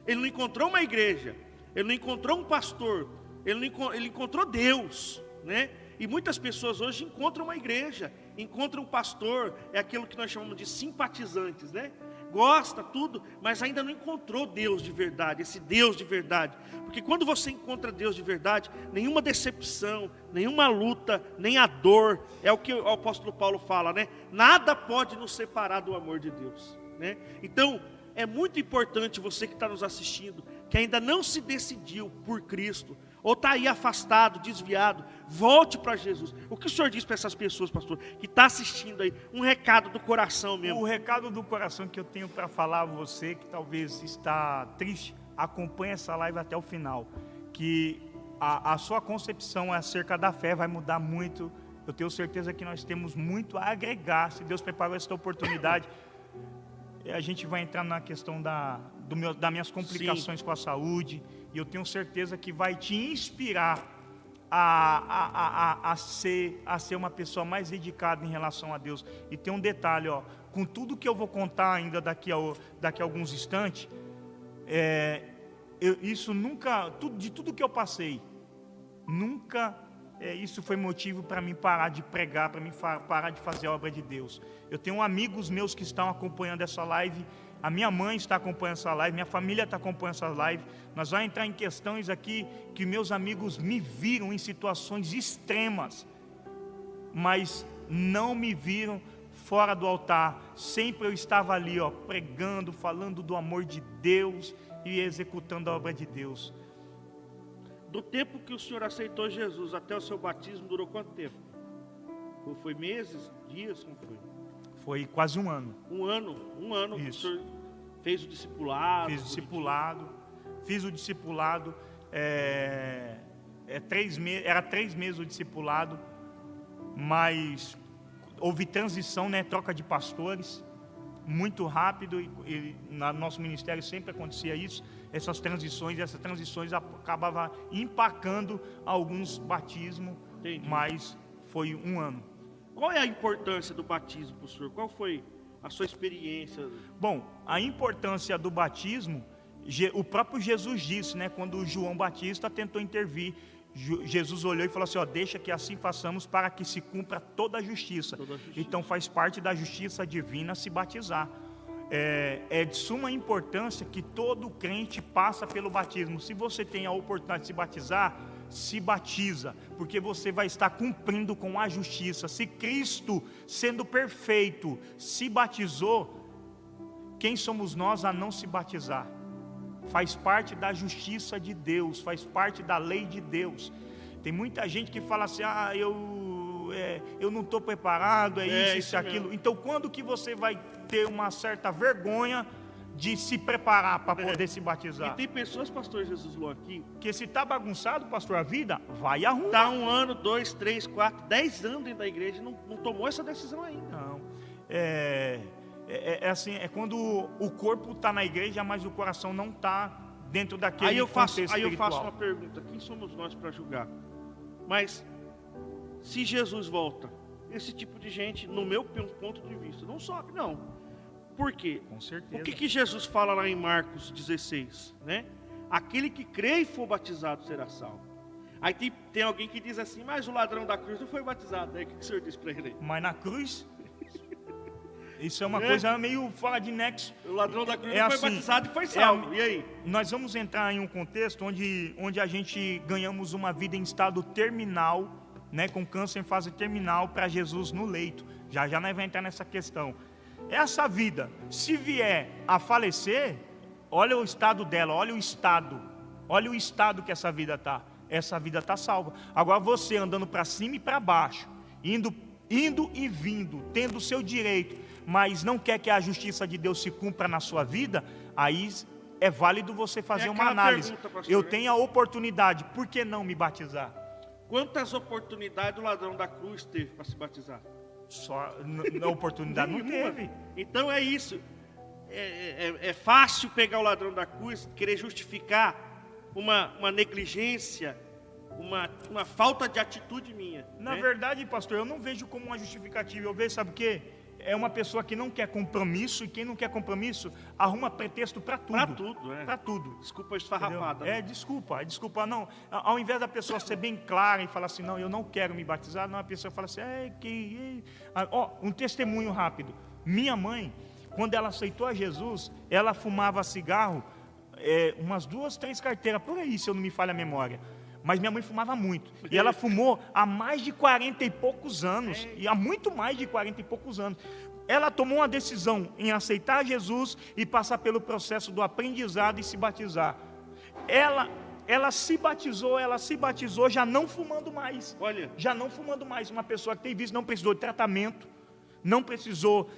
ele não encontrou uma igreja, ele não encontrou um pastor, ele encontrou Deus, né? E muitas pessoas hoje encontram uma igreja, encontram um pastor, é aquilo que nós chamamos de simpatizantes, né? Gosta, tudo, mas ainda não encontrou Deus de verdade, esse Deus de verdade. Porque quando você encontra Deus de verdade, nenhuma decepção, nenhuma luta, nem a dor, é o que o apóstolo Paulo fala, né? Nada pode nos separar do amor de Deus, né? Então, é muito importante você que está nos assistindo, que ainda não se decidiu por Cristo, ou está aí afastado, desviado, volte para Jesus. O que o senhor diz para essas pessoas, pastor, que está assistindo aí? Um recado do coração mesmo. O recado do coração que eu tenho para falar a você, que talvez está triste, acompanhe essa live até o final. Que a sua concepção acerca da fé vai mudar muito. Eu tenho certeza que nós temos muito a agregar. Se Deus preparou essa oportunidade, a gente vai entrar na questão das minhas complicações com a saúde, e eu tenho certeza que vai te inspirar a ser uma pessoa mais dedicada em relação a Deus. E tem um detalhe, com tudo que eu vou contar ainda daqui a alguns instantes, de tudo que eu passei, nunca isso foi motivo para mim parar de pregar, para mim parar de fazer a obra de Deus. Eu tenho amigos meus que estão acompanhando essa live, a minha mãe está acompanhando essa live, minha família está acompanhando essa live. Nós vamos entrar em questões aqui que meus amigos me viram em situações extremas, mas não me viram fora do altar. Sempre eu estava ali, pregando, falando do amor de Deus e executando a obra de Deus. Do tempo que o senhor aceitou Jesus até o seu batismo, durou quanto tempo? Foi meses, dias, como foi? Foi quase um ano. Um ano. Isso. O senhor fez o discipulado? Fiz o discipulado. Era 3 meses o discipulado, mas houve transição, troca de pastores, muito rápido, e no nosso ministério sempre acontecia isso. Essas transições acabavam empacando alguns batismos. Entendi. Mas foi um ano. Qual é a importância do batismo para o senhor? Qual foi a sua experiência? Bom, a importância do batismo, o próprio Jesus disse, quando João Batista tentou intervir, Jesus olhou e falou assim: deixa que assim façamos para que se cumpra toda a justiça. Então faz parte da justiça divina se batizar. É de suma importância que todo crente passa pelo batismo. Se você tem a oportunidade de se batizar, se batiza, porque você vai estar cumprindo com a justiça. Se Cristo, sendo perfeito, se batizou, quem somos nós a não se batizar? Faz parte da justiça de Deus, faz parte da lei de Deus. Tem muita gente que fala assim: eu não estou preparado, isso, aquilo. Mesmo. Então, quando que você vai ter uma certa vergonha de se preparar para poder se batizar? E tem pessoas, pastor Jesus Lô, aqui, que se está bagunçado, pastor, a vida, vai arrumar. Está 1 ano, 2, 3, 4, 10 anos dentro da igreja e não tomou essa decisão ainda. Não. Assim, quando o corpo está na igreja, mas o coração não está dentro daquele contexto espiritual. Aí eu faço uma pergunta: quem somos nós para julgar? Mas se Jesus volta, esse tipo de gente, no meu ponto de vista, não sobe, não. Por quê? Com certeza. O que Jesus fala lá em Marcos 16, Aquele que crê e for batizado será salvo. Aí tem alguém que diz assim: mas o ladrão da cruz não foi batizado. Aí o que o senhor diz para ele? Mas na cruz, isso é uma coisa meio fora de nexo. O ladrão da cruz não foi batizado e foi salvo. E aí? Nós vamos entrar em um contexto onde a gente ganhamos uma vida em estado terminal, com câncer em fase terminal, para Jesus no leito. Já nós vamos entrar nessa questão. Essa vida, se vier a falecer, olha o estado dela, olha o estado que essa vida está. Essa vida está salva. Agora você andando para cima e para baixo, indo e vindo, tendo o seu direito, mas não quer que a justiça de Deus se cumpra na sua vida, aí é válido você fazer uma análise. Pastor, eu tenho a oportunidade, por que não me batizar? Quantas oportunidades o ladrão da cruz teve para se batizar? Só na oportunidade não teve. Então é isso. É fácil pegar o ladrão da cruz, querer justificar uma negligência, uma falta de atitude minha. Na verdade, pastor, eu não vejo como uma justificativa. Eu vejo, sabe o quê? É uma pessoa que não quer compromisso, e quem não quer compromisso arruma pretexto para tudo. Para tudo. Desculpa esfarrapada. Desculpa. Não, ao invés da pessoa ser bem clara e falar assim: não, eu não quero me batizar, não, a pessoa fala assim: um testemunho rápido. Minha mãe, quando ela aceitou a Jesus, ela fumava cigarro, umas 2, 3 carteiras, por aí, se eu não me falha a memória. Mas minha mãe fumava muito. E ela fumou há mais de 40 e poucos anos. E há muito mais de 40 e poucos anos. Ela tomou uma decisão em aceitar Jesus e passar pelo processo do aprendizado e se batizar. Ela se batizou já não fumando mais. Já não fumando mais. Uma pessoa que tem visto, não precisou de tratamento. Não precisou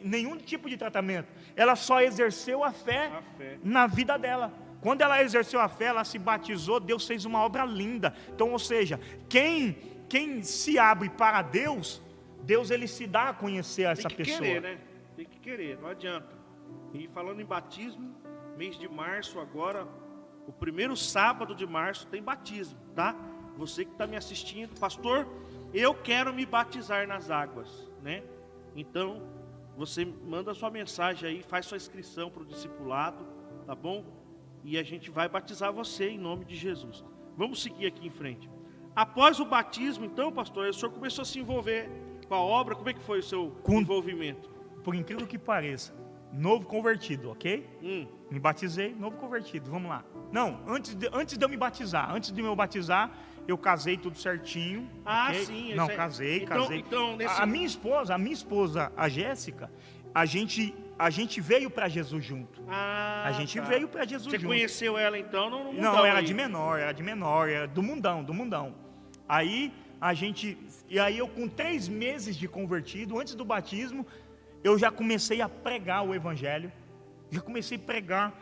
nenhum tipo de tratamento. Ela só exerceu a fé na vida dela. Quando ela exerceu a fé, ela se batizou, Deus fez uma obra linda. Então, ou seja, quem se abre para Deus, Deus ele se dá a conhecer a essa pessoa. Tem que querer, né? Tem que querer, não adianta. E falando em batismo, mês de março agora, o primeiro sábado de março tem batismo, tá? Você que está me assistindo, pastor, eu quero me batizar nas águas, né? Então, você manda sua mensagem aí, faz sua inscrição para o discipulado, tá bom? E a gente vai batizar você em nome de Jesus. Vamos seguir aqui em frente. Após o batismo, então, pastor, o senhor começou a se envolver com a obra. Como é que foi o seu envolvimento? Por incrível que pareça, novo convertido, ok? Me batizei, novo convertido, vamos lá. Não, antes de eu me batizar, eu casei tudo certinho. Ah, okay? sim. Não, casei. Então, A minha esposa, a Jéssica, a gente veio para Jesus junto. A gente veio para Jesus junto. Você conheceu ela então? Não, era de menor, era do mundão. Aí eu com 3 meses de convertido, antes do batismo, eu já comecei a pregar o evangelho. Já comecei a pregar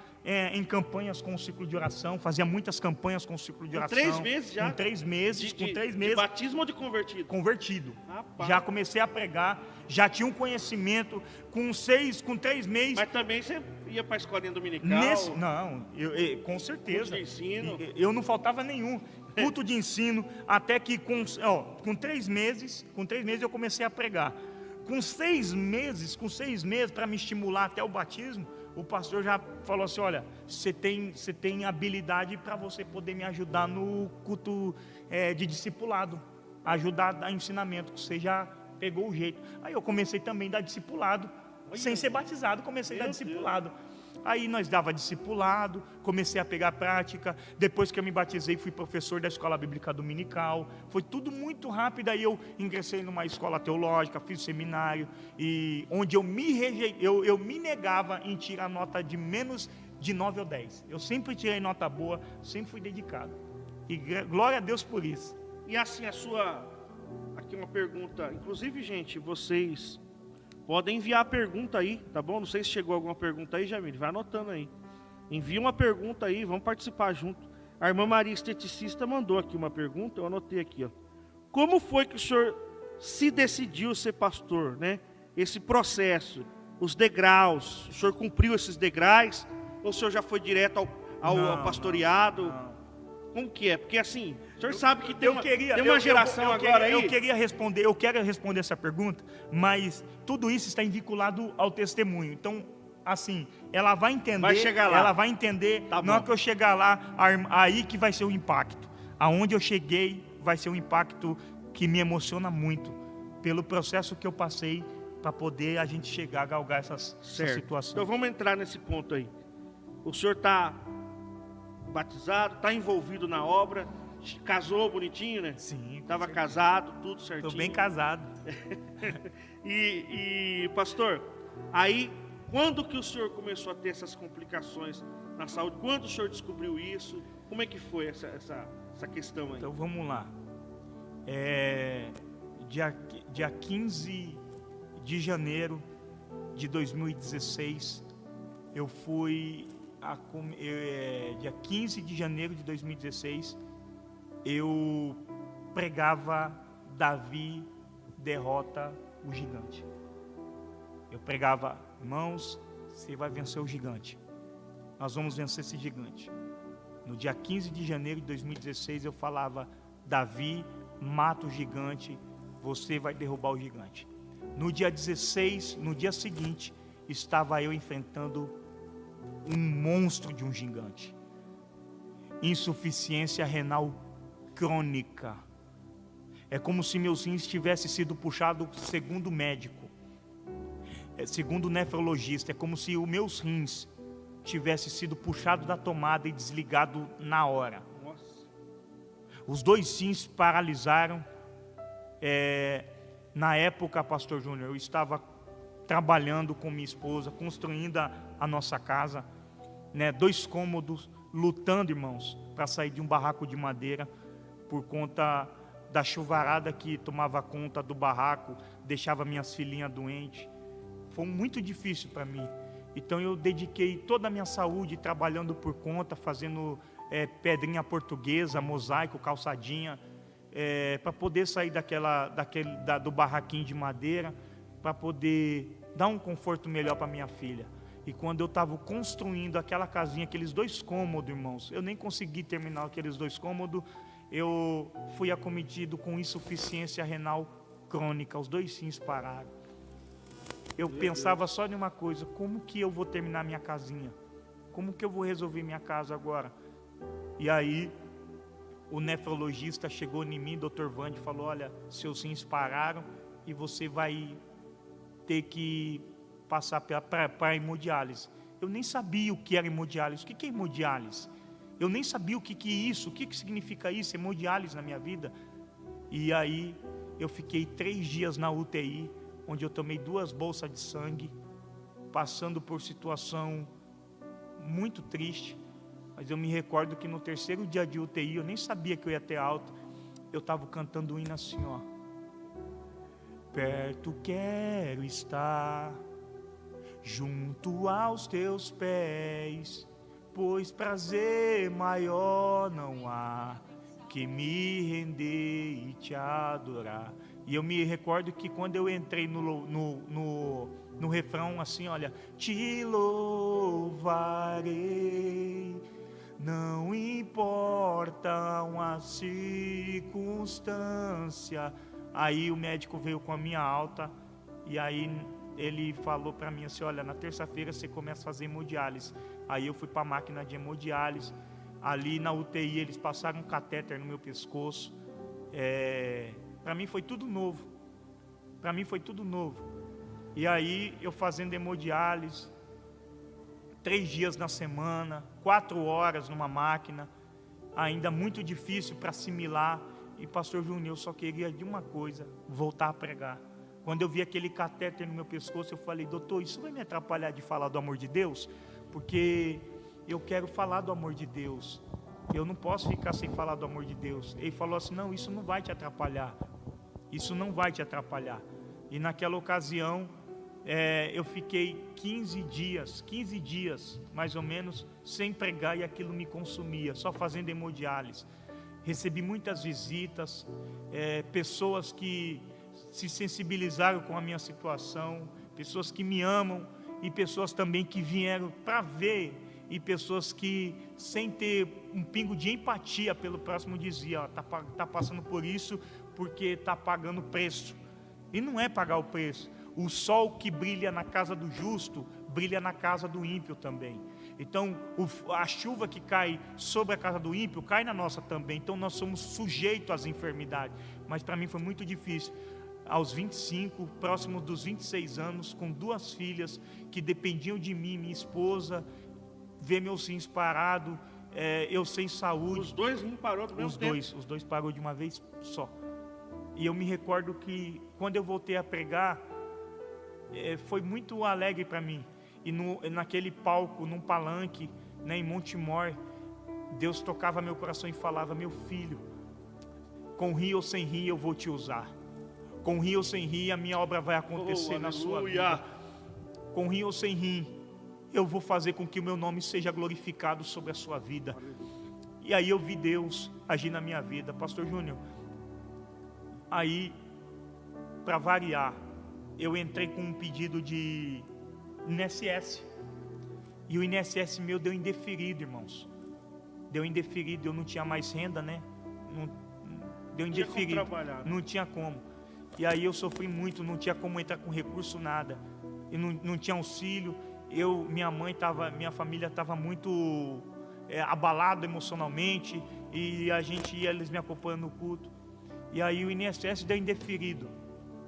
em campanhas com o ciclo de oração. Fazia muitas campanhas com o ciclo de oração. 3 meses já? Com 3 meses. De batismo ou de convertido? Convertido. Rapaz. Já comecei a pregar. Já tinha um conhecimento. Com 3 meses. Mas também você ia para a escolinha dominical? Não, com certeza. Culto de ensino? Eu não faltava nenhum. Culto de ensino. Até que com 3 meses eu comecei a pregar. Com 6 meses, para me estimular até o batismo, o pastor já falou assim: olha, você tem habilidade para você poder me ajudar no culto de discipulado, ajudar a dar ensinamento, que você já pegou o jeito. Aí eu comecei também a dar discipulado, sem ser batizado, comecei a dar discipulado. Aí nós dava discipulado, comecei a pegar prática. Depois que eu me batizei, fui professor da escola bíblica dominical. Foi tudo muito rápido. Aí eu ingressei numa escola teológica, fiz seminário, e onde eu me negava em tirar nota de menos de 9 ou 10. Eu sempre tirei nota boa, sempre fui dedicado. E glória a Deus por isso. E assim, aqui uma pergunta. Inclusive, gente, vocês podem enviar a pergunta aí, tá bom? Não sei se chegou alguma pergunta aí, Jamile, vai anotando aí. Envia uma pergunta aí, vamos participar junto. A irmã Maria Esteticista mandou aqui uma pergunta, eu anotei aqui, ó. Como foi que o senhor se decidiu ser pastor, né? Esse processo, os degraus, o senhor cumpriu esses degraus? Ou o senhor já foi direto ao pastoreado? Não. Como que é? Porque assim, o senhor sabe que tem uma eu geração agora aí. Eu quero responder essa pergunta, mas tudo isso está vinculado ao testemunho. Então, assim, ela vai entender. Vai chegar lá. Ela vai entender. Tá na hora que eu chegar lá, aí que vai ser o impacto. Aonde eu cheguei vai ser um impacto que me emociona muito, pelo processo que eu passei para poder a gente chegar a galgar essa situação. Então vamos entrar nesse ponto aí. O senhor está batizado, está envolvido na obra, casou bonitinho, né? Sim. Estava casado, tudo certinho. Estou bem casado. e pastor, aí quando que o senhor começou a ter essas complicações na saúde? Quando o senhor descobriu isso? Como é que foi essa questão aí? Então vamos lá. Dia 15 de janeiro de 2016, eu fui dia 15 de janeiro de 2016, eu pregava Davi derrota o gigante. Eu pregava: irmãos, você vai vencer o gigante. Nós vamos vencer esse gigante. No dia 15 de janeiro de 2016, eu falava: Davi, mata o gigante, você vai derrubar o gigante. No dia 16, no dia seguinte, estava eu enfrentando um monstro de um gigante. Insuficiência renal crônica. É como se meus rins tivessem sido puxados, segundo o médico, segundo o nefrologista, é como se os meus rins tivessem sido puxados da tomada e desligado na hora. Nossa. Os 2 rins paralisaram. Na época, pastor Júnior, eu estava trabalhando com minha esposa, construindo a nossa casa, né? 2 cômodos, lutando, irmãos, para sair de um barraco de madeira, por conta da chuvarada que tomava conta do barraco, deixava minhas filhinhas doentes. Foi muito difícil para mim. Então eu dediquei toda a minha saúde trabalhando por conta, fazendo pedrinha portuguesa, mosaico, calçadinha, para poder sair do barraquinho de madeira, para poder dar um conforto melhor para minha filha. E quando eu estava construindo aquela casinha, aqueles 2 cômodos, irmãos, eu nem consegui terminar aqueles 2 cômodos, eu fui acometido com insuficiência renal crônica, os 2 rins pararam. Eu pensava só em uma coisa: como que eu vou terminar minha casinha? Como que eu vou resolver minha casa agora? E aí, o nefrologista chegou em mim, Dr. Vande, falou: olha, seus rins pararam e você vai ter que passar para hemodiálise. Eu nem sabia o que era hemodiálise. O que é hemodiálise? Eu nem sabia o que é isso, o que significa isso, hemodiálise na minha vida. E aí, eu fiquei 3 dias na UTI, onde eu tomei 2 bolsas de sangue, passando por situação muito triste. Mas eu me recordo que no 3º dia de UTI, eu nem sabia que eu ia ter alta, eu estava cantando um hino assim, ó: perto quero estar, junto aos teus pés, pois prazer maior não há que me render e te adorar. E eu me recordo que quando eu entrei no refrão assim, olha: te louvarei, não importa uma circunstância. Aí o médico veio com a minha alta, e aí ele falou para mim assim: olha, na terça-feira você começa a fazer hemodiálise. Aí eu fui para a máquina de hemodiálise. Ali na UTI eles passaram um catéter no meu pescoço. Para mim foi tudo novo. Para mim foi tudo novo. E aí eu fazendo hemodiálise, 3 dias na semana, 4 horas numa máquina, ainda muito difícil para assimilar. E pastor Júnior, eu só queria de uma coisa: voltar a pregar. Quando eu vi aquele catéter no meu pescoço, eu falei: doutor, isso vai me atrapalhar de falar do amor de Deus? Porque eu quero falar do amor de Deus, eu não posso ficar sem falar do amor de Deus. Ele falou assim: não, isso não vai te atrapalhar, isso não vai te atrapalhar. E naquela ocasião, eu fiquei 15 dias mais ou menos sem pregar, e aquilo me consumia, só fazendo hemodiálise. Recebi muitas visitas, pessoas que se sensibilizaram com a minha situação, pessoas que me amam, e pessoas também que vieram para ver, e pessoas que, sem ter um pingo de empatia pelo próximo, diziam: tá passando por isso porque está pagando preço. E não é pagar o preço. O sol que brilha na casa do justo brilha na casa do ímpio também. Então a chuva que cai sobre a casa do ímpio cai na nossa também. Então nós somos sujeitos às enfermidades. Mas para mim foi muito difícil. Aos 25, próximo dos 26 anos, com 2 filhas que dependiam de mim, minha esposa, ver meus rins parados, eu sem saúde. Os 2 rins parou do mesmo tempo? Os dois parou de uma vez só. E eu me recordo que quando eu voltei a pregar, foi muito alegre para mim. E naquele palco, num palanque, em Montemor, Deus tocava meu coração e falava: meu filho, com rir ou sem rir eu vou te usar. Com rir ou sem rir a minha obra vai acontecer na sua vida. Com rir ou sem rir, eu vou fazer com que o meu nome seja glorificado sobre a sua vida. E aí eu vi Deus agir na minha vida. Pastor Júnior, aí, para variar, eu entrei com um pedido de INSS. E o INSS meu deu indeferido, irmãos. Deu indeferido, eu não tinha mais renda, né? Deu indeferido, não tinha como. E aí eu sofri muito, não tinha como entrar com recurso, nada. E não tinha auxílio. Minha família estava muito abalada emocionalmente. E eles me acompanhando no culto. E aí o INSS deu indeferido.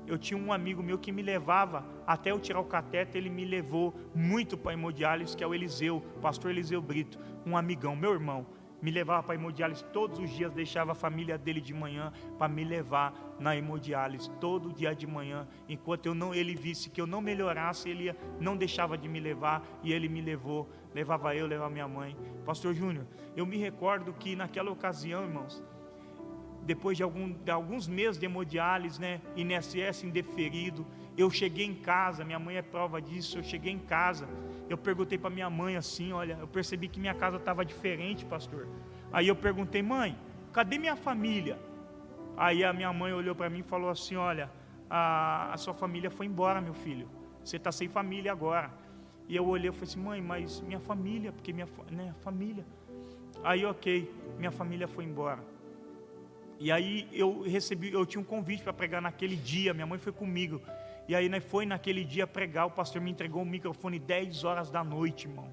Eu tinha um amigo meu que me levava, até eu tirar o cateter, ele me levou muito para a hemodiálise, que é o Eliseu, pastor Eliseu Brito, um amigão, meu irmão. Me levava para a hemodiálise todos os dias, deixava a família dele de manhã para me levar na hemodiálise, todo dia de manhã. Enquanto ele visse que eu não melhorasse, ele não deixava de me levar, e ele me levou, levava minha mãe. Pastor Júnior, eu me recordo que naquela ocasião, irmãos, depois de alguns meses de hemodiálise, INSS indeferido, eu cheguei em casa, minha mãe é prova disso, eu cheguei em casa, eu perguntei para minha mãe assim, olha, eu percebi que minha casa estava diferente, pastor. Aí eu perguntei, mãe, cadê minha família? Aí a minha mãe olhou para mim e falou assim, olha, a sua família foi embora, meu filho. Você está sem família agora. E eu olhei e falei assim, mãe, mas minha família, porque minha família. Aí, ok, minha família foi embora. E aí eu tinha um convite para pregar naquele dia, minha mãe foi comigo. E aí foi naquele dia pregar, o pastor me entregou o microfone 10 horas da noite, irmão.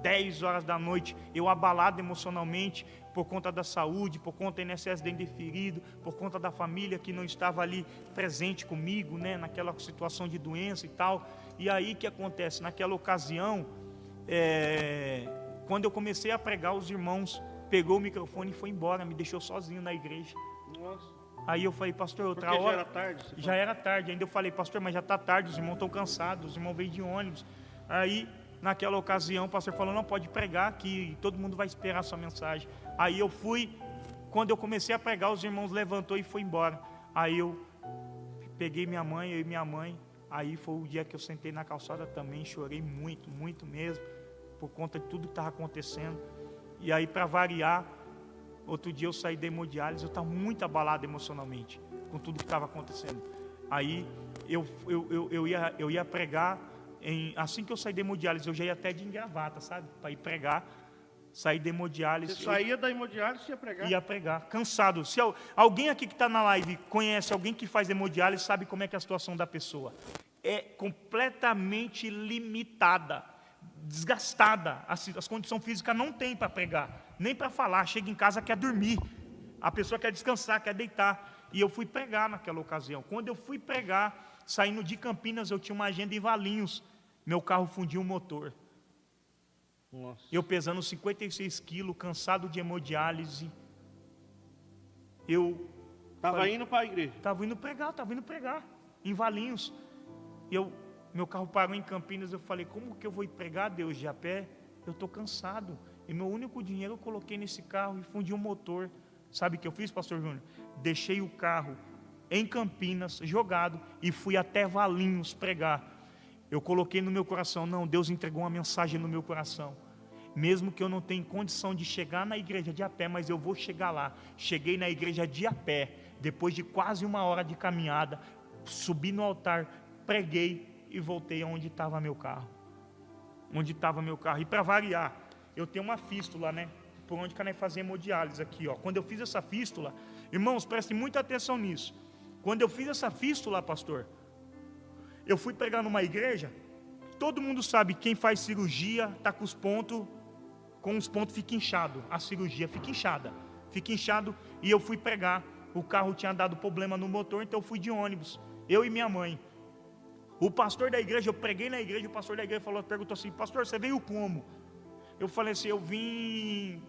10 horas da noite, eu abalado emocionalmente, por conta da saúde, por conta do INSS de indeferido, por conta da família que não estava ali presente comigo, né, naquela situação de doença e tal. E aí o que acontece? Naquela ocasião, quando eu comecei a pregar, os irmãos pegou o microfone e foi embora, me deixou sozinho na igreja. Nossa. Aí eu falei, pastor, outra Porque hora. já era tarde? Já era tarde, ainda eu falei, pastor, mas já está tarde, os irmãos estão cansados, os irmãos veio de ônibus. Aí, naquela ocasião, o pastor falou, não, pode pregar aqui, todo mundo vai esperar a sua mensagem. Aí eu fui, quando eu comecei a pregar, os irmãos levantou e foi embora. Aí eu peguei minha mãe, eu e minha mãe, aí foi o dia que eu sentei na calçada também, chorei muito, muito mesmo, por conta de tudo que estava acontecendo. E aí, para variar, outro dia eu saí da hemodiálise, eu estava muito abalado emocionalmente, com tudo que estava acontecendo. Aí, eu ia pregar, assim que eu saí da hemodiálise, eu já ia até de gravata, sabe? Para ir pregar, saí da hemodiálise. Você saía da hemodiálise e ia pregar? Ia pregar, cansado. Se alguém aqui que está na live conhece alguém que faz hemodiálise, sabe como é que é a situação da pessoa. É completamente limitada, desgastada. As condições físicas não tem para pregar, nem para falar. Chega em casa, quer dormir. A pessoa quer descansar, quer deitar. E eu fui pregar naquela ocasião. Quando eu fui pregar, saindo de Campinas, eu tinha uma agenda em Valinhos. Meu carro fundiu o motor. Nossa. Eu pesando 56 quilos, cansado de hemodiálise. Eu estava indo para a igreja? Estava indo pregar, em Valinhos. Meu carro parou em Campinas, eu falei, como que eu vou ir pregar, Deus, de a pé? Eu estou cansado. E meu único dinheiro eu coloquei nesse carro e fundi o motor. Sabe o que eu fiz, pastor Júnior? Deixei o carro em Campinas, jogado, e fui até Valinhos pregar. Eu coloquei no meu coração, não, Deus entregou uma mensagem no meu coração. Mesmo que eu não tenha condição de chegar na igreja de a pé, mas eu vou chegar lá. Cheguei na igreja de a pé, depois de quase 1 hora de caminhada, subi no altar, preguei e voltei aonde estava meu carro. Onde estava meu carro. E para variar, eu tenho uma fístula, né? Por onde que nós fazemos hemodiálise aqui, ó. Quando eu fiz essa fístula, irmãos, prestem muita atenção nisso. Quando eu fiz essa fístula, pastor, eu fui pregar numa igreja. Todo mundo sabe, quem faz cirurgia está com os pontos fica inchado. A cirurgia fica inchado. E eu fui pregar. O carro tinha dado problema no motor, então eu fui de ônibus. Eu e minha mãe. O pastor da igreja, eu preguei na igreja, o pastor da igreja perguntou assim, pastor, você veio como? Eu falei assim, eu vim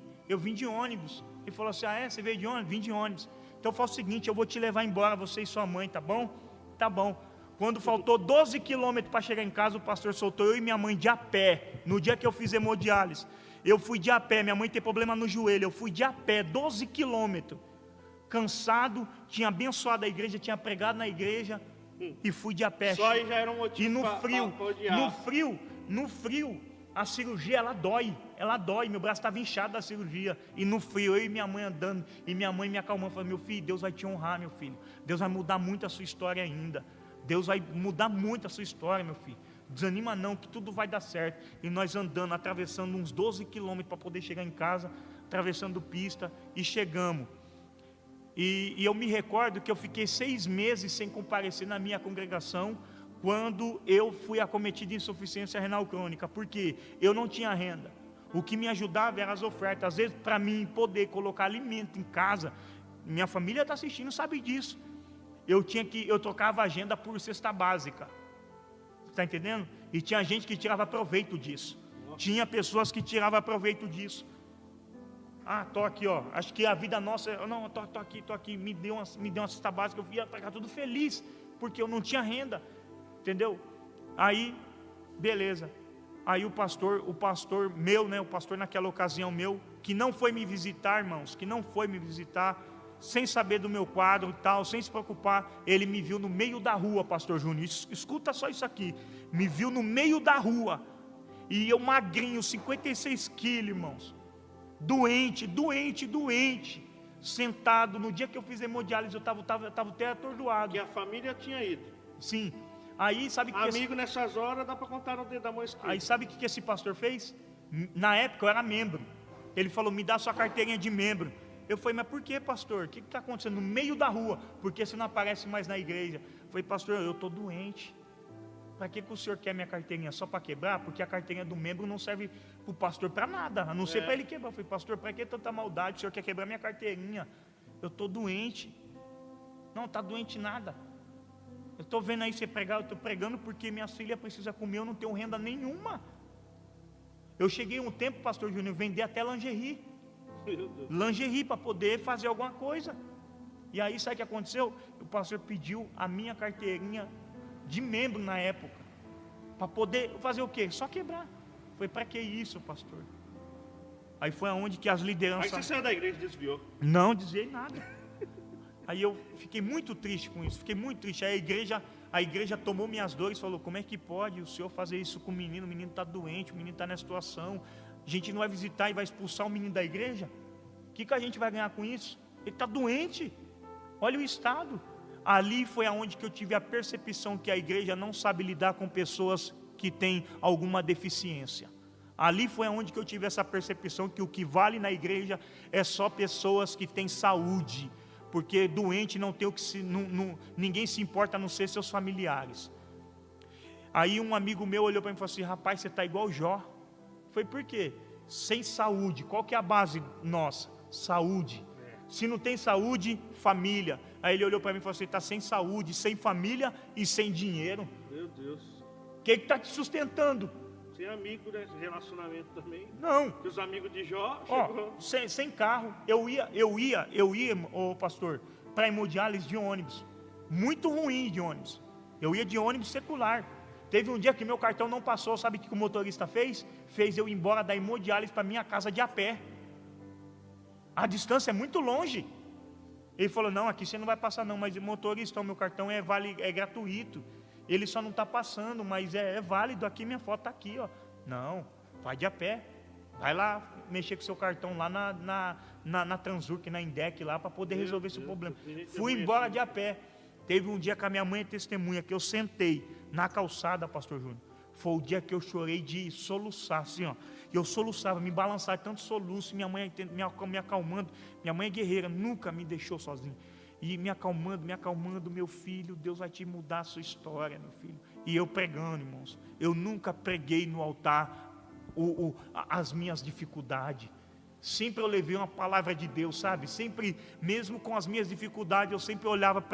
de ônibus. Ele falou assim, você veio de ônibus? Vim de ônibus. Então eu falo o seguinte, eu vou te levar embora, você e sua mãe, tá bom? Tá bom. Quando faltou 12 quilômetros para chegar em casa, o pastor soltou eu e minha mãe de a pé, no dia que eu fiz hemodiálise. Eu fui de a pé, minha mãe tem problema no joelho, eu fui de a pé, 12 quilômetros. Cansado, tinha abençoado a igreja, tinha pregado na igreja, e fui de a pé. Só aí já era um motivo. E no frio, a cirurgia ela dói, meu braço estava inchado da cirurgia, e no frio, eu e minha mãe andando, e minha mãe me acalmando, falando, meu filho, Deus vai te honrar, meu filho, Deus vai mudar muito a sua história ainda, Deus vai mudar muito a sua história, meu filho, desanima não, que tudo vai dar certo. E nós andando, atravessando uns 12 quilômetros para poder chegar em casa, atravessando pista, e chegamos. E eu me recordo que eu fiquei 6 meses sem comparecer na minha congregação, quando eu fui acometido de insuficiência renal crônica, porque eu não tinha renda. O que me ajudava eram as ofertas. Às vezes, para mim poder colocar alimento em casa, minha família está assistindo, sabe disso. Eu trocava agenda por cesta básica. Está entendendo? E tinha gente que tirava proveito disso. Tinha pessoas que tiravam proveito disso. Tô aqui, ó. Acho que a vida nossa. Não, tô aqui. Me deu uma cesta básica. Eu ia pegar tudo feliz, porque eu não tinha renda. Entendeu? Aí, beleza. Aí o pastor meu, né? O pastor naquela ocasião meu, que não foi me visitar, irmãos, sem saber do meu quadro e tal, sem se preocupar, ele me viu no meio da rua, pastor Júnior. Escuta só isso aqui. Me viu no meio da rua. E eu magrinho, 56 quilos, irmãos. Doente. Sentado. No dia que eu fiz hemodiálise, eu estava até atordoado. E a família tinha ido. Sim. Aí, sabe que amigo, nessas horas dá para contar no dedo da mão esquerda. Aí, sabe o que esse pastor fez? Na época eu era membro. Ele falou, me dá sua carteirinha de membro. Eu falei, mas por que, pastor? O que está acontecendo? No meio da rua. Porque você não aparece mais na igreja. Eu falei, pastor, eu estou doente. Para que o senhor quer minha carteirinha? Só para quebrar? Porque a carteirinha do membro não serve para o pastor para nada, a não ser para ele quebrar. Eu falei, pastor, para que tanta maldade? O senhor quer quebrar minha carteirinha? Eu estou doente. Não, está doente nada. Eu estou vendo aí você pregar, eu estou pregando porque minha filha precisa comer, eu não tenho renda nenhuma. Eu cheguei um tempo, pastor Júnior, vender até lingerie. Lingerie para poder fazer alguma coisa. E aí sabe o que aconteceu? O pastor pediu a minha carteirinha de membro na época, para poder fazer o quê? Só quebrar. Foi para que isso, pastor? Aí foi aonde que as lideranças... Aí você saiu da igreja e desviou. Não desviei nada. Aí eu fiquei muito triste com isso, fiquei muito triste. Aí a igreja tomou minhas dores e falou, como é que pode o senhor fazer isso com o menino está doente, o menino está nessa situação, a gente não vai visitar e vai expulsar o menino da igreja? O que a gente vai ganhar com isso? Ele está doente, olha o estado. Ali foi aonde que eu tive a percepção que a igreja não sabe lidar com pessoas que têm alguma deficiência. Ali foi aonde que eu tive essa percepção que o que vale na igreja é só pessoas que têm saúde, porque doente não tem o que ninguém se importa a não ser seus familiares. Aí um amigo meu olhou para mim e falou assim, rapaz, você está igual Jó. Foi por quê? Sem saúde, qual que é a base nossa? Saúde. Se não tem saúde, família. Aí ele olhou para mim e falou assim, está sem saúde, sem família e sem dinheiro. Meu Deus. O que está te sustentando? Sem amigo, né? Relacionamento também. Não. Porque os amigos de Jó sem carro. Eu ia, ô pastor, para hemodiálise de ônibus. Muito ruim de ônibus. Eu ia de ônibus secular. Teve um dia que meu cartão não passou, sabe o que o motorista fez? Fez eu ir embora da hemodiálise para minha casa de a pé. A distância é muito longe. Ele falou, não, aqui você não vai passar não, mas o motorista, o meu cartão é gratuito. Ele só não está passando, mas é válido aqui, minha foto está aqui, ó. Não, vai de a pé. Vai lá mexer com o seu cartão lá na Transurc, na Indec lá, para poder resolver esse problema. Fui embora de a pé. Teve um dia que a minha mãe é testemunha, que eu sentei na calçada, pastor Júnior. Foi o dia que eu chorei de soluçar, assim, ó. Eu soluçava, me balançava, tanto soluço, minha mãe me acalmando. Minha mãe é guerreira, nunca me deixou sozinho. E me acalmando, meu filho, Deus vai te mudar a sua história, meu filho. E eu pregando, irmãos. Eu nunca preguei no altar as minhas dificuldades. Sempre eu levei uma palavra de Deus, sabe? Sempre, mesmo com as minhas dificuldades, eu sempre olhava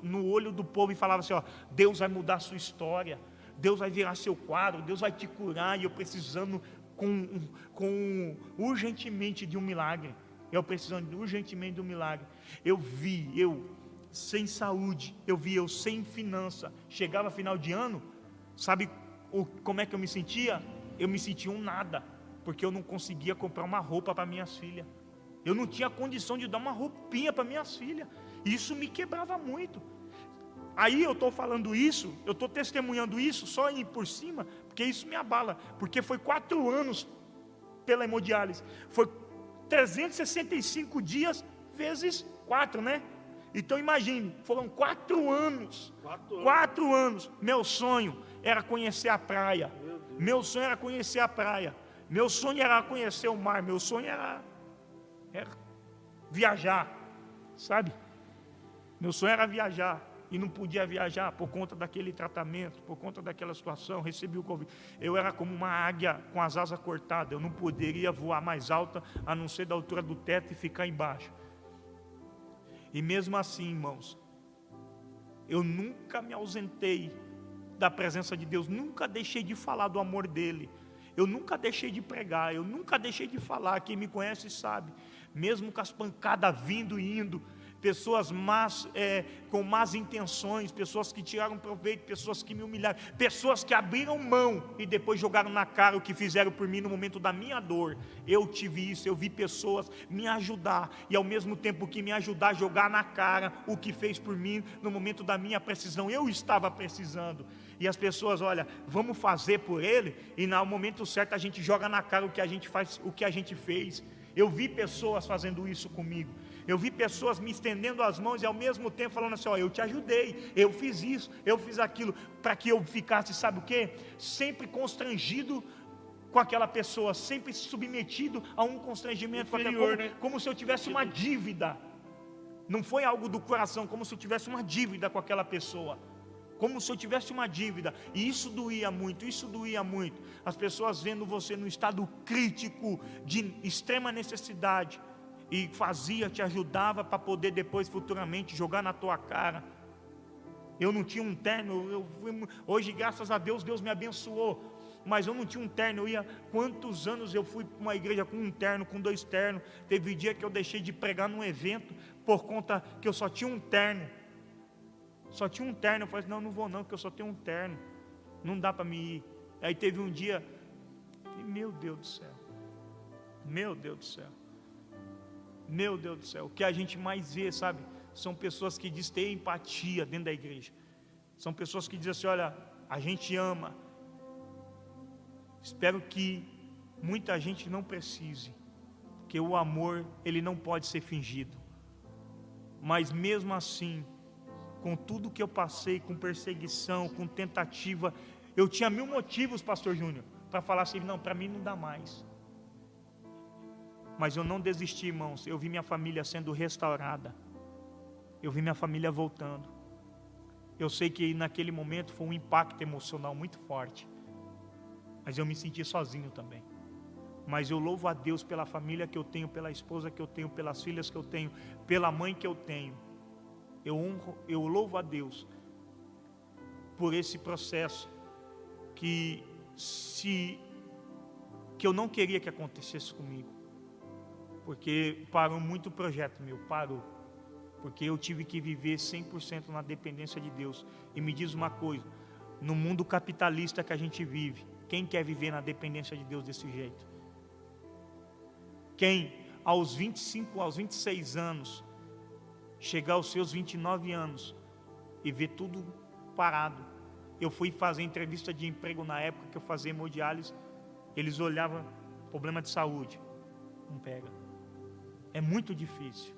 no olho do povo e falava assim, ó, Deus vai mudar a sua história. Deus vai virar seu quadro, Deus vai te curar. E eu precisando urgentemente de um milagre. Eu precisando urgentemente de um milagre. Eu sem saúde, eu sem finança. Chegava final de ano, sabe como é que eu me sentia? Eu me sentia um nada, porque eu não conseguia comprar uma roupa para minhas filhas. Eu não tinha condição de dar uma roupinha para minhas filhas. Isso me quebrava muito. Aí eu estou falando isso, eu estou testemunhando isso, só ir por cima, porque isso me abala. Porque foi 4 anos pela hemodiálise. Foi 365 dias vezes 4, né? Então imagine, foram 4 anos. 4 anos. Meu sonho era conhecer a praia. Meu sonho era conhecer a praia. Meu sonho era conhecer o mar. Meu sonho era viajar, sabe? Meu sonho era viajar. E não podia viajar por conta daquele tratamento, por conta daquela situação, recebi o Covid. Eu era como uma águia com as asas cortadas, eu não poderia voar mais alta, a não ser da altura do teto e ficar embaixo. E mesmo assim, irmãos, eu nunca me ausentei da presença de Deus, nunca deixei de falar do amor dEle, eu nunca deixei de pregar, eu nunca deixei de falar, quem me conhece sabe, mesmo com as pancadas vindo e indo, pessoas más, com más intenções, pessoas que tiraram proveito, pessoas que me humilharam, pessoas que abriram mão e depois jogaram na cara o que fizeram por mim no momento da minha dor. Eu tive isso, eu vi pessoas me ajudar e ao mesmo tempo que me ajudar, jogar na cara o que fez por mim no momento da minha precisão. Eu estava precisando. E as pessoas, olha, vamos fazer por ele, e no momento certo a gente joga na cara o que a gente faz, o que a gente fez. Eu vi pessoas fazendo isso comigo. Eu vi pessoas me estendendo as mãos e ao mesmo tempo falando assim, ó, eu te ajudei, eu fiz isso, eu fiz aquilo, para que eu ficasse, sabe o quê? Sempre constrangido com aquela pessoa, sempre submetido a um constrangimento, inferior, né? Como se eu tivesse uma dívida. Não foi algo do coração, como se eu tivesse uma dívida com aquela pessoa. Como se eu tivesse uma dívida, e isso doía muito, as pessoas vendo você num estado crítico, de extrema necessidade, e te ajudava para poder depois, futuramente, jogar na tua cara. Eu não tinha um terno, hoje graças a Deus, Deus me abençoou, mas eu não tinha um terno. Quantos anos eu fui para uma igreja com um terno, com 2 ternos, teve dia que eu deixei de pregar num evento, por conta que eu só tinha um terno, eu falei, não vou não, porque eu só tenho um terno, não dá para me ir. Aí teve um dia, meu Deus do céu, o que a gente mais vê, sabe, são pessoas que dizem ter empatia dentro da igreja, são pessoas que dizem assim, olha, a gente ama. Espero que muita gente não precise, porque o amor, ele não pode ser fingido, mas mesmo assim, com tudo que eu passei, com perseguição, com tentativa, eu tinha 1000 motivos, pastor Júnior, para falar assim, não, para mim não dá mais. Mas eu não desisti, irmãos. Eu vi minha família sendo restaurada, eu vi minha família voltando. Eu sei que naquele momento foi um impacto emocional muito forte, mas eu me senti sozinho também. Mas eu louvo a Deus pela família que eu tenho, pela esposa que eu tenho, pelas filhas que eu tenho, pela mãe que eu tenho. Eu louvo a Deus por esse processo que eu não queria que acontecesse comigo, porque parou muito o projeto meu, parou, porque eu tive que viver 100% na dependência de Deus. E me diz uma coisa, no mundo capitalista que a gente vive, quem quer viver na dependência de Deus desse jeito? Quem aos 25, aos 26 anos, chegar aos seus 29 anos e ver tudo parado? Eu fui fazer entrevista de emprego na época que eu fazia hemodiálise, eles olhavam, problema de saúde, não pega. É muito difícil,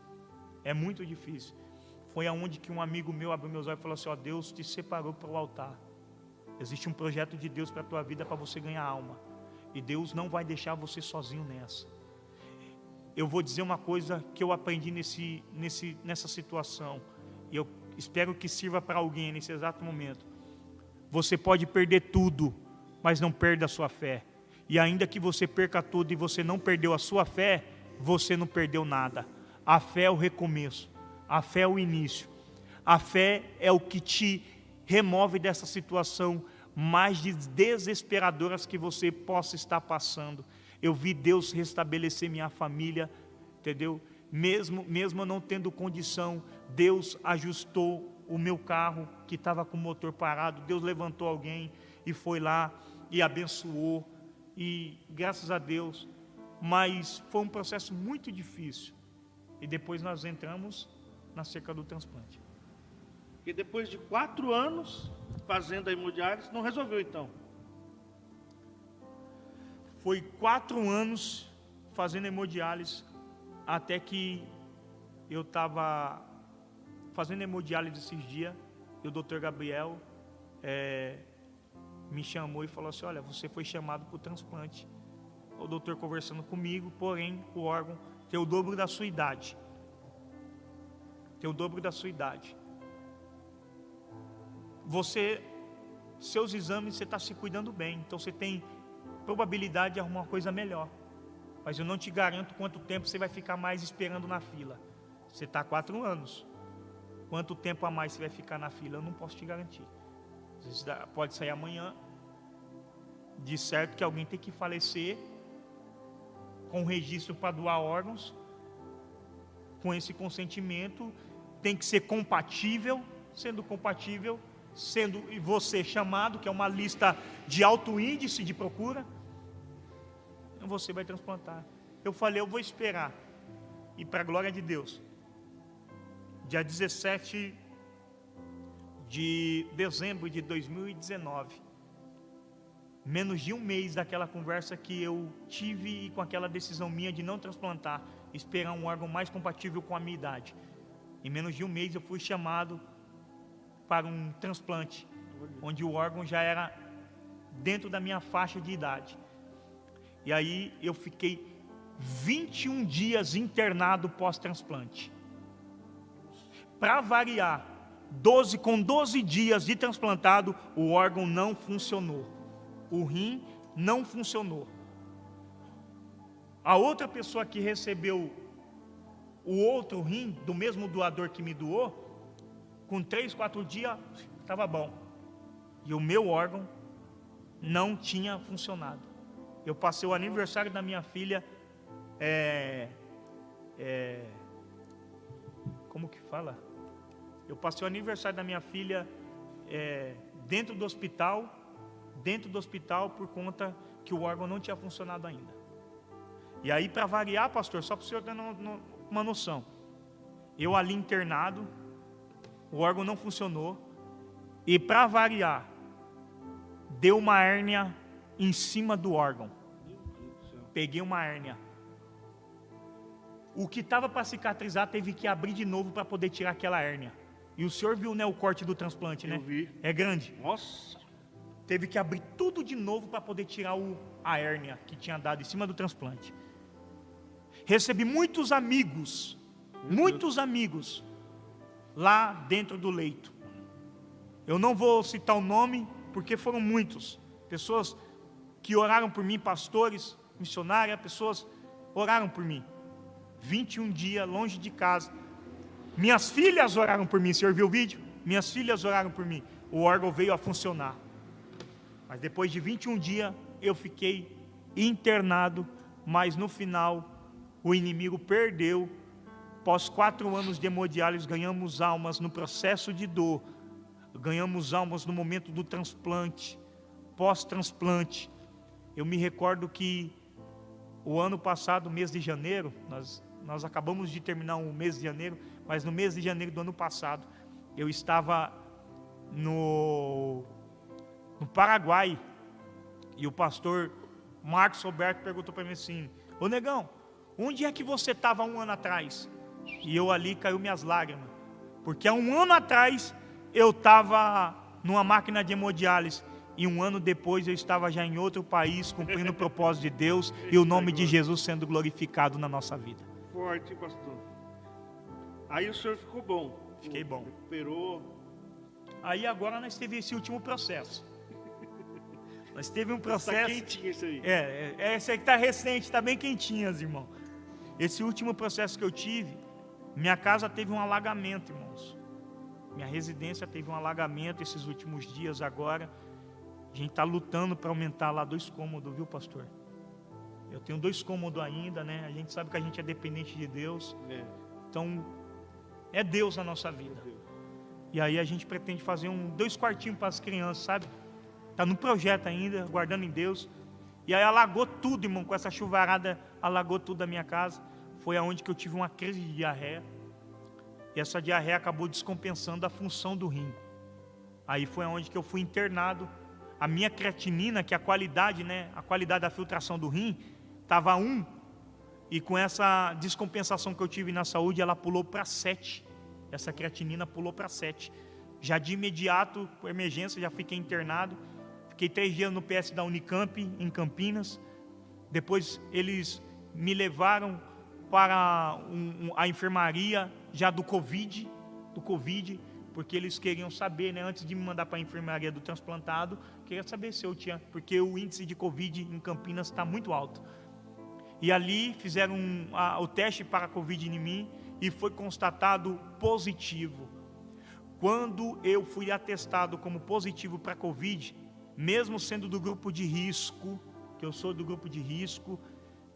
Foi aonde que um amigo meu abriu meus olhos e falou assim, ó, Deus te separou para o altar, existe um projeto de Deus para a tua vida, para você ganhar alma, e Deus não vai deixar você sozinho nessa. Eu vou dizer uma coisa que eu aprendi nessa situação, e eu espero que sirva para alguém nesse exato momento. Você pode perder tudo, mas não perda a sua fé. E ainda que você perca tudo e você não perdeu a sua fé, você não perdeu nada. A fé é o recomeço, a fé é o início, a fé é o que te remove dessa situação mais desesperadoras que você possa estar passando. Eu vi Deus restabelecer minha família, entendeu? Mesmo eu não tendo condição, Deus ajustou o meu carro que estava com o motor parado. Deus levantou alguém e foi lá e abençoou, e graças a Deus. Mas foi um processo muito difícil, e depois nós entramos na cerca do transplante. E depois de 4 anos fazendo a hemodiálise, não resolveu então? Foi 4 anos fazendo hemodiálise, até que eu estava fazendo hemodiálise esses dias, e o doutor Gabriel me chamou e falou assim, olha, você foi chamado para o transplante. O doutor conversando comigo, porém o órgão tem o dobro da sua idade. Seus exames, você está se cuidando bem, então você tem probabilidade de arrumar uma coisa melhor, mas eu não te garanto quanto tempo você vai ficar mais esperando na fila. Você está há 4 anos, quanto tempo a mais você vai ficar na fila, eu não posso te garantir. Às vezes pode sair amanhã, de certo que alguém tem que falecer, com registro para doar órgãos, com esse consentimento, tem que ser compatível, sendo e você chamado, que é uma lista de alto índice de procura, você vai transplantar. Eu falei, eu vou esperar. E para a glória de Deus, dia 17 de dezembro de 2019, menos de um mês daquela conversa que eu tive com aquela decisão minha de não transplantar, esperar um órgão mais compatível com a minha idade. Em menos de um mês eu fui chamado para um transplante, onde o órgão já era dentro da minha faixa de idade. E aí eu fiquei 21 dias internado pós-transplante. Para variar, com 12 dias de transplantado, o órgão não funcionou. O rim não funcionou. A outra pessoa que recebeu o outro rim, do mesmo doador que me doou, com 3, 4 dias, estava bom. E o meu órgão não tinha funcionado. Eu passei o aniversário da minha filha, como que fala? Eu passei o aniversário da minha filha dentro do hospital por conta que o órgão não tinha funcionado ainda. E aí, para variar, pastor, só para o senhor ter uma noção, eu ali internado, o órgão não funcionou, e para variar, deu uma hérnia em cima do órgão. Peguei uma hérnia. O que estava para cicatrizar teve que abrir de novo para poder tirar aquela hérnia. E o senhor viu, né, o corte do transplante, né? Eu vi. É grande. Nossa. Teve que abrir tudo de novo para poder tirar a hérnia que tinha dado em cima do transplante. Recebi muitos amigos lá dentro do leito. Eu não vou citar o nome, porque foram muitos. Pessoas que oraram por mim, pastores, missionárias, pessoas oraram por mim. 21 dias longe de casa. Minhas filhas oraram por mim. O senhor viu o vídeo? Minhas filhas oraram por mim. O órgão veio a funcionar. Mas depois de 21 dias, eu fiquei internado. Mas no final, o inimigo perdeu. Após 4 anos de hemodiálise, ganhamos almas no processo de dor. Ganhamos almas no momento do transplante. Pós-transplante. Eu me recordo que o ano passado, mês de janeiro, nós acabamos de terminar o mês de janeiro, mas no mês de janeiro do ano passado, eu estava no Paraguai, e o pastor Marcos Roberto perguntou para mim assim: ô negão, onde é que você estava 1 ano atrás? E eu ali caiu minhas lágrimas, porque há 1 ano atrás eu estava numa máquina de hemodiálise, e 1 ano depois eu estava já em outro país, cumprindo o propósito de Deus, e o nome de Jesus sendo glorificado na nossa vida. Forte, pastor. Aí o senhor ficou bom. Fiquei bom. Recuperou. Aí agora nós teve esse último processo. Nós teve um processo. Está quentinho isso aí. Esse aí que está recente, está bem quentinhas, irmão. Esse último processo que eu tive, minha casa teve um alagamento, irmãos. Minha residência teve um alagamento esses últimos dias agora. A gente está lutando para aumentar lá 2 cômodos, viu, pastor? Eu tenho 2 cômodos ainda, né? A gente sabe que a gente é dependente de Deus. Então, é Deus na nossa vida. E aí a gente pretende fazer 2 quartinhos para as crianças, sabe? Está no projeto ainda, guardando em Deus. E aí alagou tudo, irmão, com essa chuvarada, alagou tudo da minha casa. Foi aonde que eu tive uma crise de diarreia. E essa diarreia acabou descompensando a função do rim. Aí foi aonde que eu fui internado. A minha creatinina, que é a qualidade, né? A qualidade da filtração do rim, estava 1. E com essa descompensação que eu tive na saúde, ela pulou para 7. Essa creatinina pulou para 7. Já de imediato, por emergência, já fiquei internado. Fiquei 3 dias no PS da Unicamp, em Campinas. Depois eles me levaram para a enfermaria já do Covid, porque eles queriam saber, né, antes de me mandar para a enfermaria do transplantado, queria saber se eu tinha, porque o índice de Covid em Campinas está muito alto. E ali fizeram o teste para a Covid em mim e foi constatado positivo. Quando eu fui atestado como positivo para a Covid, mesmo sendo do grupo de risco, que eu sou do grupo de risco,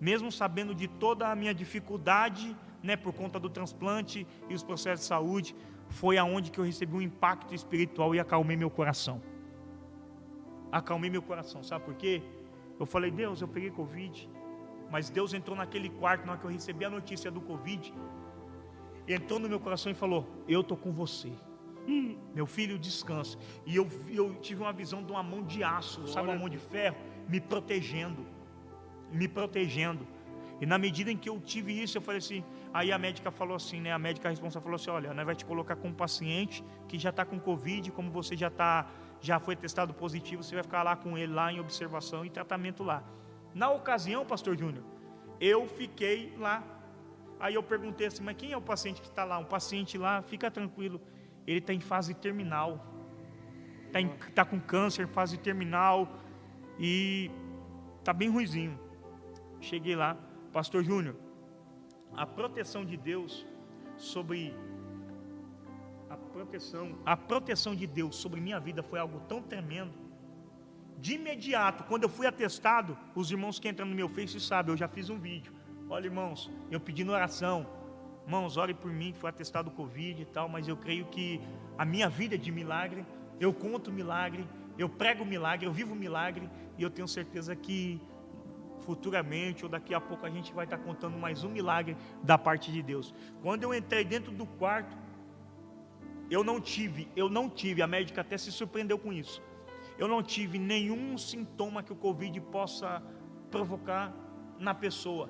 mesmo sabendo de toda a minha dificuldade né, por conta do transplante e os processos de saúde, foi aonde que eu recebi um impacto espiritual e acalmei meu coração. Acalmei meu coração, sabe por quê? Eu falei, Deus, eu peguei Covid, mas Deus entrou naquele quarto, na hora que eu recebi a notícia do Covid, entrou no meu coração e falou, eu estou com você. Meu filho, descansa. E eu tive uma visão de uma mão de aço, sabe, uma mão de ferro, me protegendo. E na medida em que eu tive isso, eu falei assim, aí a médica falou assim, né, a médica responsável falou assim, olha, nós vai te colocar com um paciente que já está com Covid, como você já foi testado positivo, você vai ficar lá com ele, lá em observação e tratamento lá. Na ocasião, pastor Júnior, eu fiquei lá. Aí eu perguntei assim, mas quem é o paciente que está lá? Um paciente lá, fica tranquilo, ele está em fase terminal, está com câncer, fase terminal, e está bem ruizinho. Cheguei lá, pastor Júnior, a proteção de Deus sobre minha vida foi algo tão tremendo. De imediato, quando eu fui atestado, os irmãos que entram no meu Face sabem, eu já fiz um vídeo. Olha, irmãos, eu pedindo oração, irmãos, orem por mim, que foi atestado Covid e tal, mas eu creio que a minha vida é de milagre, eu conto milagre, eu prego milagre, eu vivo milagre, e eu tenho certeza que futuramente, ou daqui a pouco, a gente vai estar contando mais um milagre da parte de Deus. Quando eu entrei dentro do quarto, eu não tive, a médica até se surpreendeu com isso, eu não tive nenhum sintoma que o Covid possa provocar na pessoa,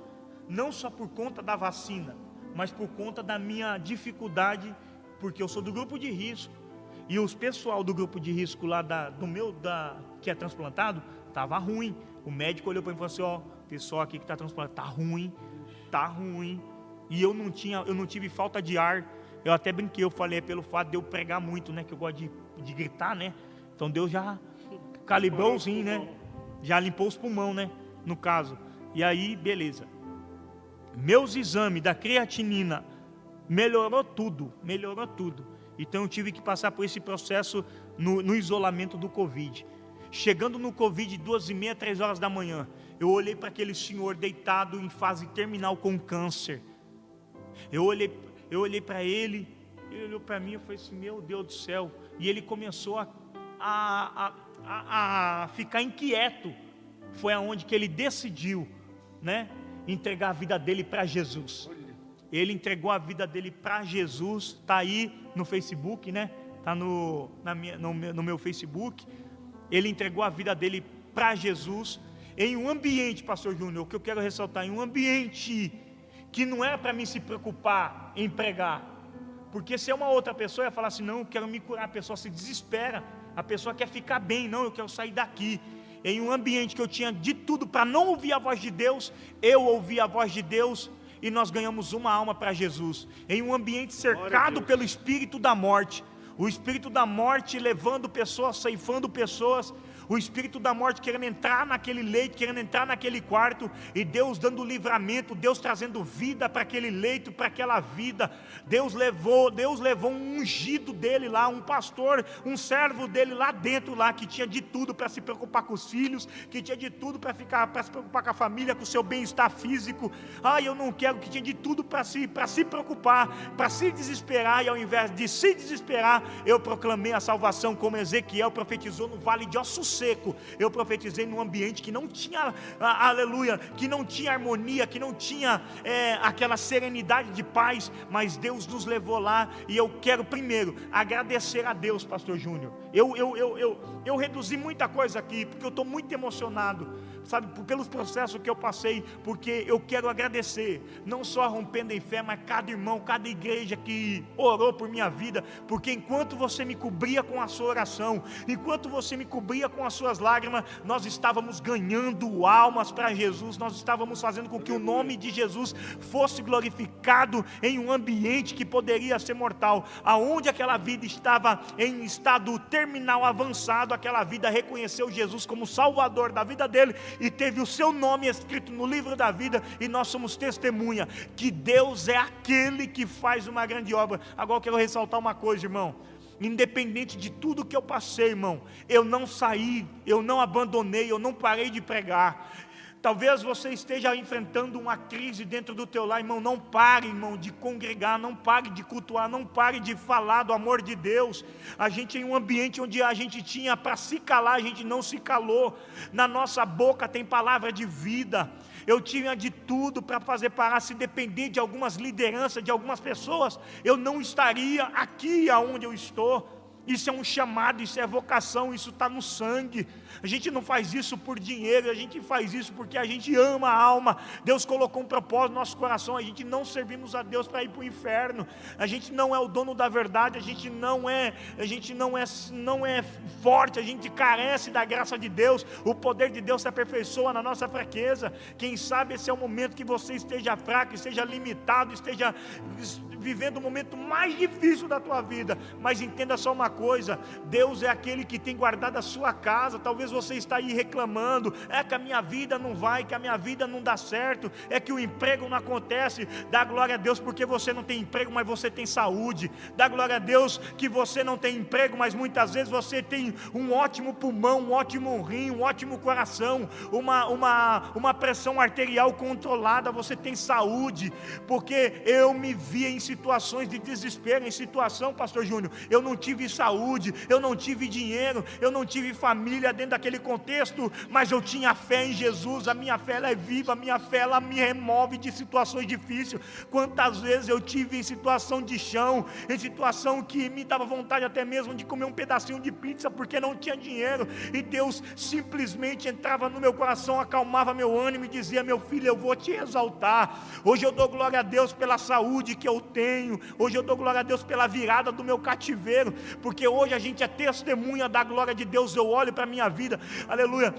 não só por conta da vacina, mas por conta da minha dificuldade, porque eu sou do grupo de risco, e os pessoal do grupo de risco lá que é transplantado, estava ruim. O médico olhou para mim e falou assim, ó, pessoal aqui que está transplantado, tá ruim, e eu não tive falta de ar. Eu até brinquei, eu falei, pelo fato de eu pregar muito, né, que eu gosto de gritar, né, então Deus já calibrou os rins, né, já limpou os pulmões, né, no caso. E aí, beleza, meus exames da creatinina melhorou tudo, então eu tive que passar por esse processo no isolamento do Covid. Chegando no Covid, 2h30, 3 horas da manhã, eu olhei para aquele senhor deitado em fase terminal com câncer. Eu olhei para ele olhou para mim e falei assim, meu Deus do céu. E ele começou a ficar inquieto. Foi aonde que ele decidiu, né, entregar a vida dele para Jesus. Ele entregou a vida dele para Jesus. Está aí no Facebook, né? Está no meu Facebook. Ele entregou a vida dele para Jesus, em um ambiente, pastor Júnior, o que eu quero ressaltar, em um ambiente que não era para mim se preocupar em pregar, porque se é uma outra pessoa, ia falar assim, não, eu quero me curar, a pessoa se desespera, a pessoa quer ficar bem, não, eu quero sair daqui. Em um ambiente que eu tinha de tudo para não ouvir a voz de Deus, eu ouvi a voz de Deus, e nós ganhamos uma alma para Jesus, em um ambiente cercado pelo espírito da morte, o espírito da morte levando pessoas, ceifando pessoas, o espírito da morte querendo entrar naquele leito, querendo entrar naquele quarto, e Deus dando livramento, Deus trazendo vida para aquele leito, para aquela vida. Deus levou um ungido dele lá, um pastor, um servo dele lá dentro, lá, que tinha de tudo para se preocupar com os filhos, que tinha de tudo para se preocupar com a família, com o seu bem-estar físico. Eu não quero, que tinha de tudo para se preocupar, para se desesperar, e ao invés de se desesperar, eu proclamei a salvação, como Ezequiel profetizou no vale de ossos seco. Eu profetizei num ambiente que não tinha, aleluia, que não tinha harmonia, que não tinha aquela serenidade de paz, mas Deus nos levou lá, e eu quero primeiro agradecer a Deus, pastor Júnior. Eu reduzi muita coisa aqui, porque eu estou muito emocionado, sabe, pelos processos que eu passei, porque eu quero agradecer, não só a Rompendo em Fé, mas cada irmão, cada igreja que orou por minha vida, porque enquanto você me cobria com a sua oração, enquanto você me cobria com as suas lágrimas, nós estávamos ganhando almas para Jesus, nós estávamos fazendo com que o nome de Jesus fosse glorificado em um ambiente que poderia ser mortal, aonde aquela vida estava em estado terminal avançado, aquela vida reconheceu Jesus como Salvador da vida dele, e teve o seu nome escrito no livro da vida, e nós somos testemunha que Deus é aquele que faz uma grande obra. Agora eu quero ressaltar uma coisa, irmão, independente de tudo que eu passei, irmão, eu não saí, eu não abandonei, eu não parei de pregar. Talvez você esteja enfrentando uma crise dentro do teu lar, irmão. Não pare, irmão, de congregar, não pare de cultuar, não pare de falar do amor de Deus. A gente, em um ambiente onde a gente tinha para se calar, a gente não se calou. Na nossa boca tem palavra de vida. Eu tinha de tudo para fazer parar. Se depender de algumas lideranças, de algumas pessoas, eu não estaria aqui aonde eu estou. Isso é um chamado, isso é vocação, isso está no sangue. A gente não faz isso por dinheiro, a gente faz isso porque a gente ama a alma. Deus colocou um propósito no nosso coração. A gente não servimos a Deus para ir para o inferno. A gente não é o dono da verdade, a gente não é forte, a gente carece da graça de Deus. O poder de Deus se aperfeiçoa na nossa fraqueza. Quem sabe esse é o momento que você esteja fraco, esteja limitado, esteja vivendo o momento mais difícil da tua vida. Mas entenda só uma coisa: Deus é aquele que tem guardado a sua casa. Talvez você está aí reclamando, é que a minha vida não vai, que a minha vida não dá certo, é que o emprego não acontece. Dá glória a Deus porque você não tem emprego, mas você tem saúde. Dá glória a Deus que você não tem emprego, mas muitas vezes você tem um ótimo pulmão, um ótimo rim, um ótimo coração, uma pressão arterial controlada. Você tem saúde, porque eu me vi em situações de desespero, em situação, pastor Júnior, eu não tive saúde, eu não tive dinheiro, eu não tive família dentro daquele contexto, mas eu tinha fé em Jesus. A minha fé, ela é viva, a minha fé, ela me remove de situações difíceis. Quantas vezes eu tive em situação de chão, em situação que me dava vontade até mesmo de comer um pedacinho de pizza, porque não tinha dinheiro, e Deus simplesmente entrava no meu coração, acalmava meu ânimo e dizia: meu filho, eu vou te exaltar. Hoje eu dou glória a Deus pela saúde que eu tenho. Hoje eu dou glória a Deus pela virada do meu cativeiro, porque hoje a gente é testemunha da glória de Deus. Eu olho para a minha vida, aleluia.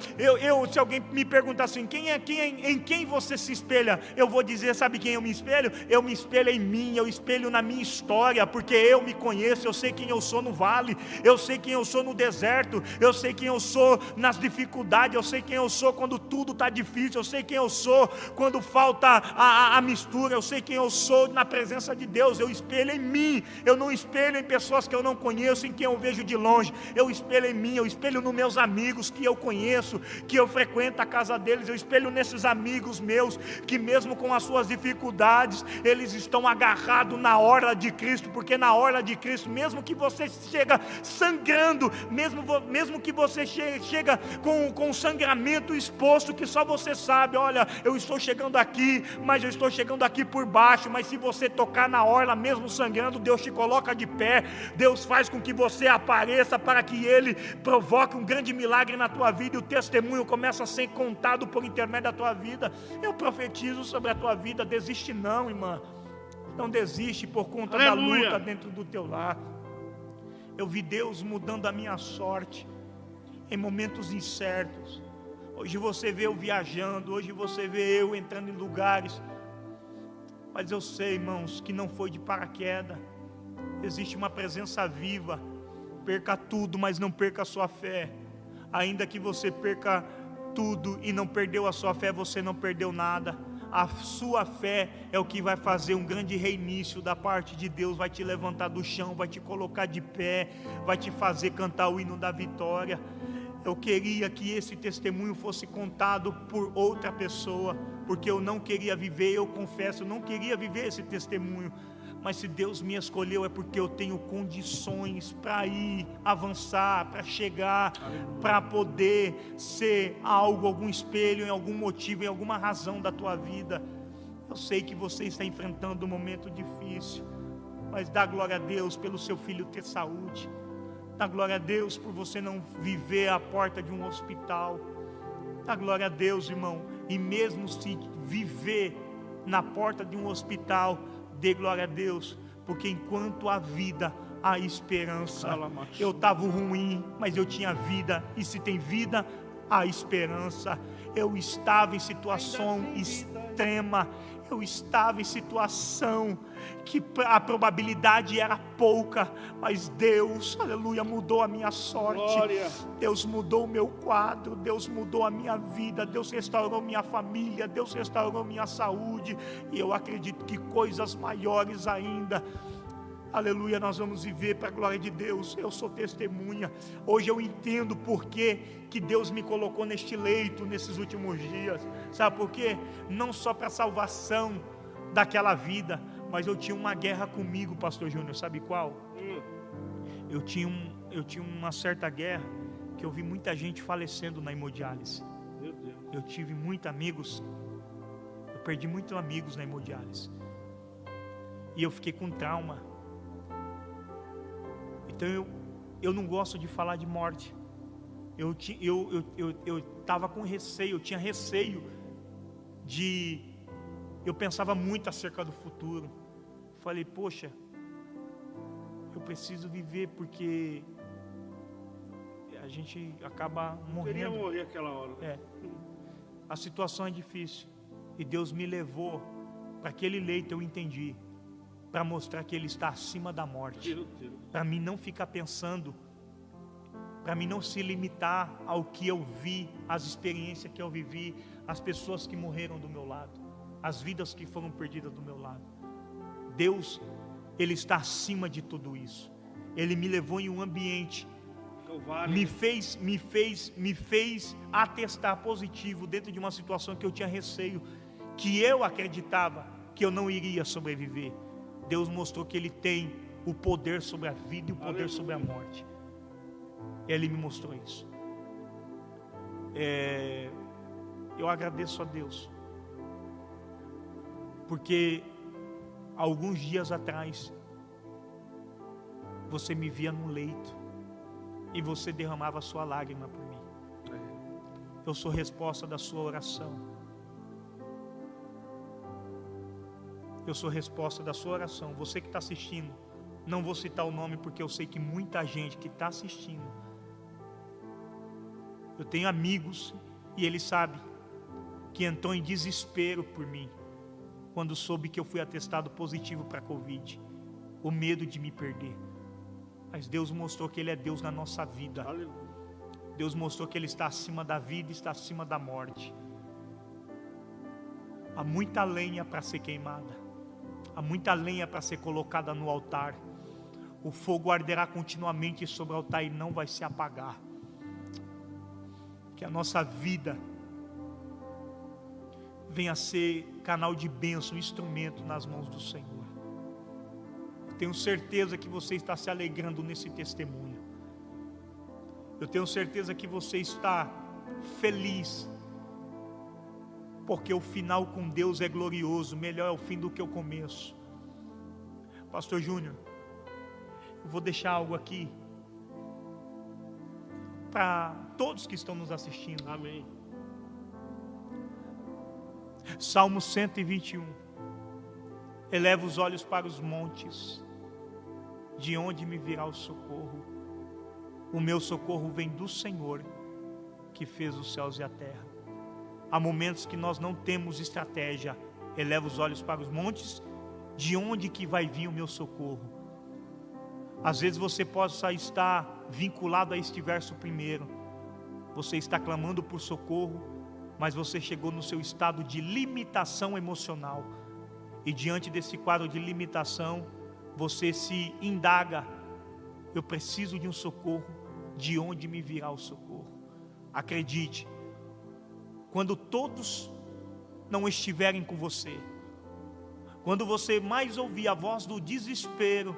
Se alguém me perguntar assim, em quem você se espelha, eu vou dizer: sabe quem eu me espelho? Eu me espelho em mim, eu espelho na minha história, porque eu me conheço, eu sei quem eu sou no vale, eu sei quem eu sou no deserto, eu sei quem eu sou nas dificuldades, eu sei quem eu sou quando tudo está difícil, eu sei quem eu sou quando falta a mistura, eu sei quem eu sou na presença de Deus. Eu espelho em mim, eu não espelho em pessoas que eu não conheço, em quem eu vejo de longe. Eu espelho em mim, eu espelho nos meus amigos que eu conheço, que eu frequento a casa deles. Eu espelho nesses amigos meus, que mesmo com as suas dificuldades, eles estão agarrados na orla de Cristo, porque na orla de Cristo, mesmo que você chega sangrando, mesmo que você chega com sangramento exposto, que só você sabe, olha, eu estou chegando aqui, mas eu estou chegando aqui por baixo. Mas se você tocar na orla, mesmo sangrando, Deus te coloca de pé. Deus faz com que você apareça, para que Ele provoque um grande milagre na tua vida, e o testemunho começa a ser contado por intermédio da tua vida. Eu profetizo sobre a tua vida: desiste não, irmã, não desiste por conta da luta dentro do teu lar. Eu vi Deus mudando a minha sorte em momentos incertos. Hoje você vê eu viajando, hoje você vê eu entrando em lugares, mas eu sei, irmãos, que não foi de paraquedas. Existe uma presença viva. Perca tudo, mas não perca a sua fé. Ainda que você perca tudo e não perdeu a sua fé, você não perdeu nada. A sua fé é o que vai fazer um grande reinício da parte de Deus. Vai te levantar do chão, vai te colocar de pé, vai te fazer cantar o hino da vitória. Eu queria que esse testemunho fosse contado por outra pessoa, porque eu não queria viver, eu confesso, eu não queria viver esse testemunho. Mas se Deus me escolheu, é porque eu tenho condições para ir, avançar, para chegar, para poder ser algo, algum espelho, em algum motivo, em alguma razão da tua vida. Eu sei que você está enfrentando um momento difícil, mas dá glória a Deus pelo seu filho ter saúde. Dá glória a Deus por você não viver à porta de um hospital. Dá glória a Deus, irmão. E mesmo se viver na porta de um hospital, dê glória a Deus, porque enquanto há vida, há esperança. Eu estava ruim, mas eu tinha vida, e se tem vida, há esperança. Eu estava em situação extrema, eu estava em situação que a probabilidade era pouca, mas Deus, aleluia, mudou a minha sorte. Glória. Deus mudou o meu quadro, Deus mudou a minha vida, Deus restaurou minha família, Deus restaurou minha saúde, e eu acredito que coisas maiores ainda Aleluia, nós vamos viver para a glória de Deus. Eu sou testemunha. Hoje eu entendo por que Deus me colocou neste leito nesses últimos dias. Sabe por quê? Não só para a salvação daquela vida, mas eu tinha uma guerra comigo, pastor Júnior. Sabe qual? Eu tinha uma certa guerra que eu vi muita gente falecendo na hemodiálise. Meu Deus. Eu tive muitos amigos, eu perdi muitos amigos na hemodiálise. E eu fiquei com trauma. Então eu não gosto de falar de morte. Eu estava com receio, eu tinha receio eu pensava muito acerca do futuro. Falei, poxa, eu preciso viver, porque a gente acaba morrendo. Queria morrer aquela hora. A situação é difícil. E Deus me levou para aquele leito, eu entendi, para mostrar que Ele está acima da morte. Para mim não ficar pensando, para mim não se limitar ao que eu vi, às experiências que eu vivi, as pessoas que morreram do meu lado, as vidas que foram perdidas do meu lado. Deus, Ele está acima de tudo isso. Ele me levou em um ambiente, me fez atestar positivo dentro de uma situação que eu tinha receio, que eu acreditava que eu não iria sobreviver. Deus mostrou que Ele tem o poder sobre a vida e o poder sobre a morte. Ele me mostrou isso. Eu agradeço a Deus, porque alguns dias atrás você me via no leito e você derramava a sua lágrima por mim. Eu sou resposta da sua oração. Eu sou resposta da sua oração. Você que está assistindo, não vou citar o nome, porque eu sei que muita gente que está assistindo, eu tenho amigos e ele sabe que entrou em desespero por mim quando soube que eu fui atestado positivo para a Covid, o medo de me perder. Mas Deus mostrou que Ele é Deus na nossa vida. Deus mostrou que Ele está acima da vida, está acima da morte. Há muita lenha para ser queimada, há muita lenha para ser colocada no altar. O fogo arderá continuamente sobre o altar e não vai se apagar. Que a nossa vida venha a ser canal de bênção, instrumento nas mãos do Senhor. Eu tenho certeza que você está se alegrando nesse testemunho. Eu tenho certeza que você está feliz, porque o final com Deus é glorioso. Melhor é o fim do que o começo. Pastor Júnior, eu vou deixar algo aqui para todos que estão nos assistindo. Amém. Salmo 121. Eleva os olhos para os montes, de onde me virá o socorro? O meu socorro vem do Senhor, que fez os céus e a terra. Há momentos que nós não temos estratégia. Eleva os olhos para os montes, de onde que vai vir o meu socorro? Às vezes você possa estar vinculado a este verso primeiro. Você está clamando por socorro, mas você chegou no seu estado de limitação emocional. E diante desse quadro de limitação, você se indaga: eu preciso de um socorro, de onde me virá o socorro? Acredite, quando todos não estiverem com você, quando você mais ouvir a voz do desespero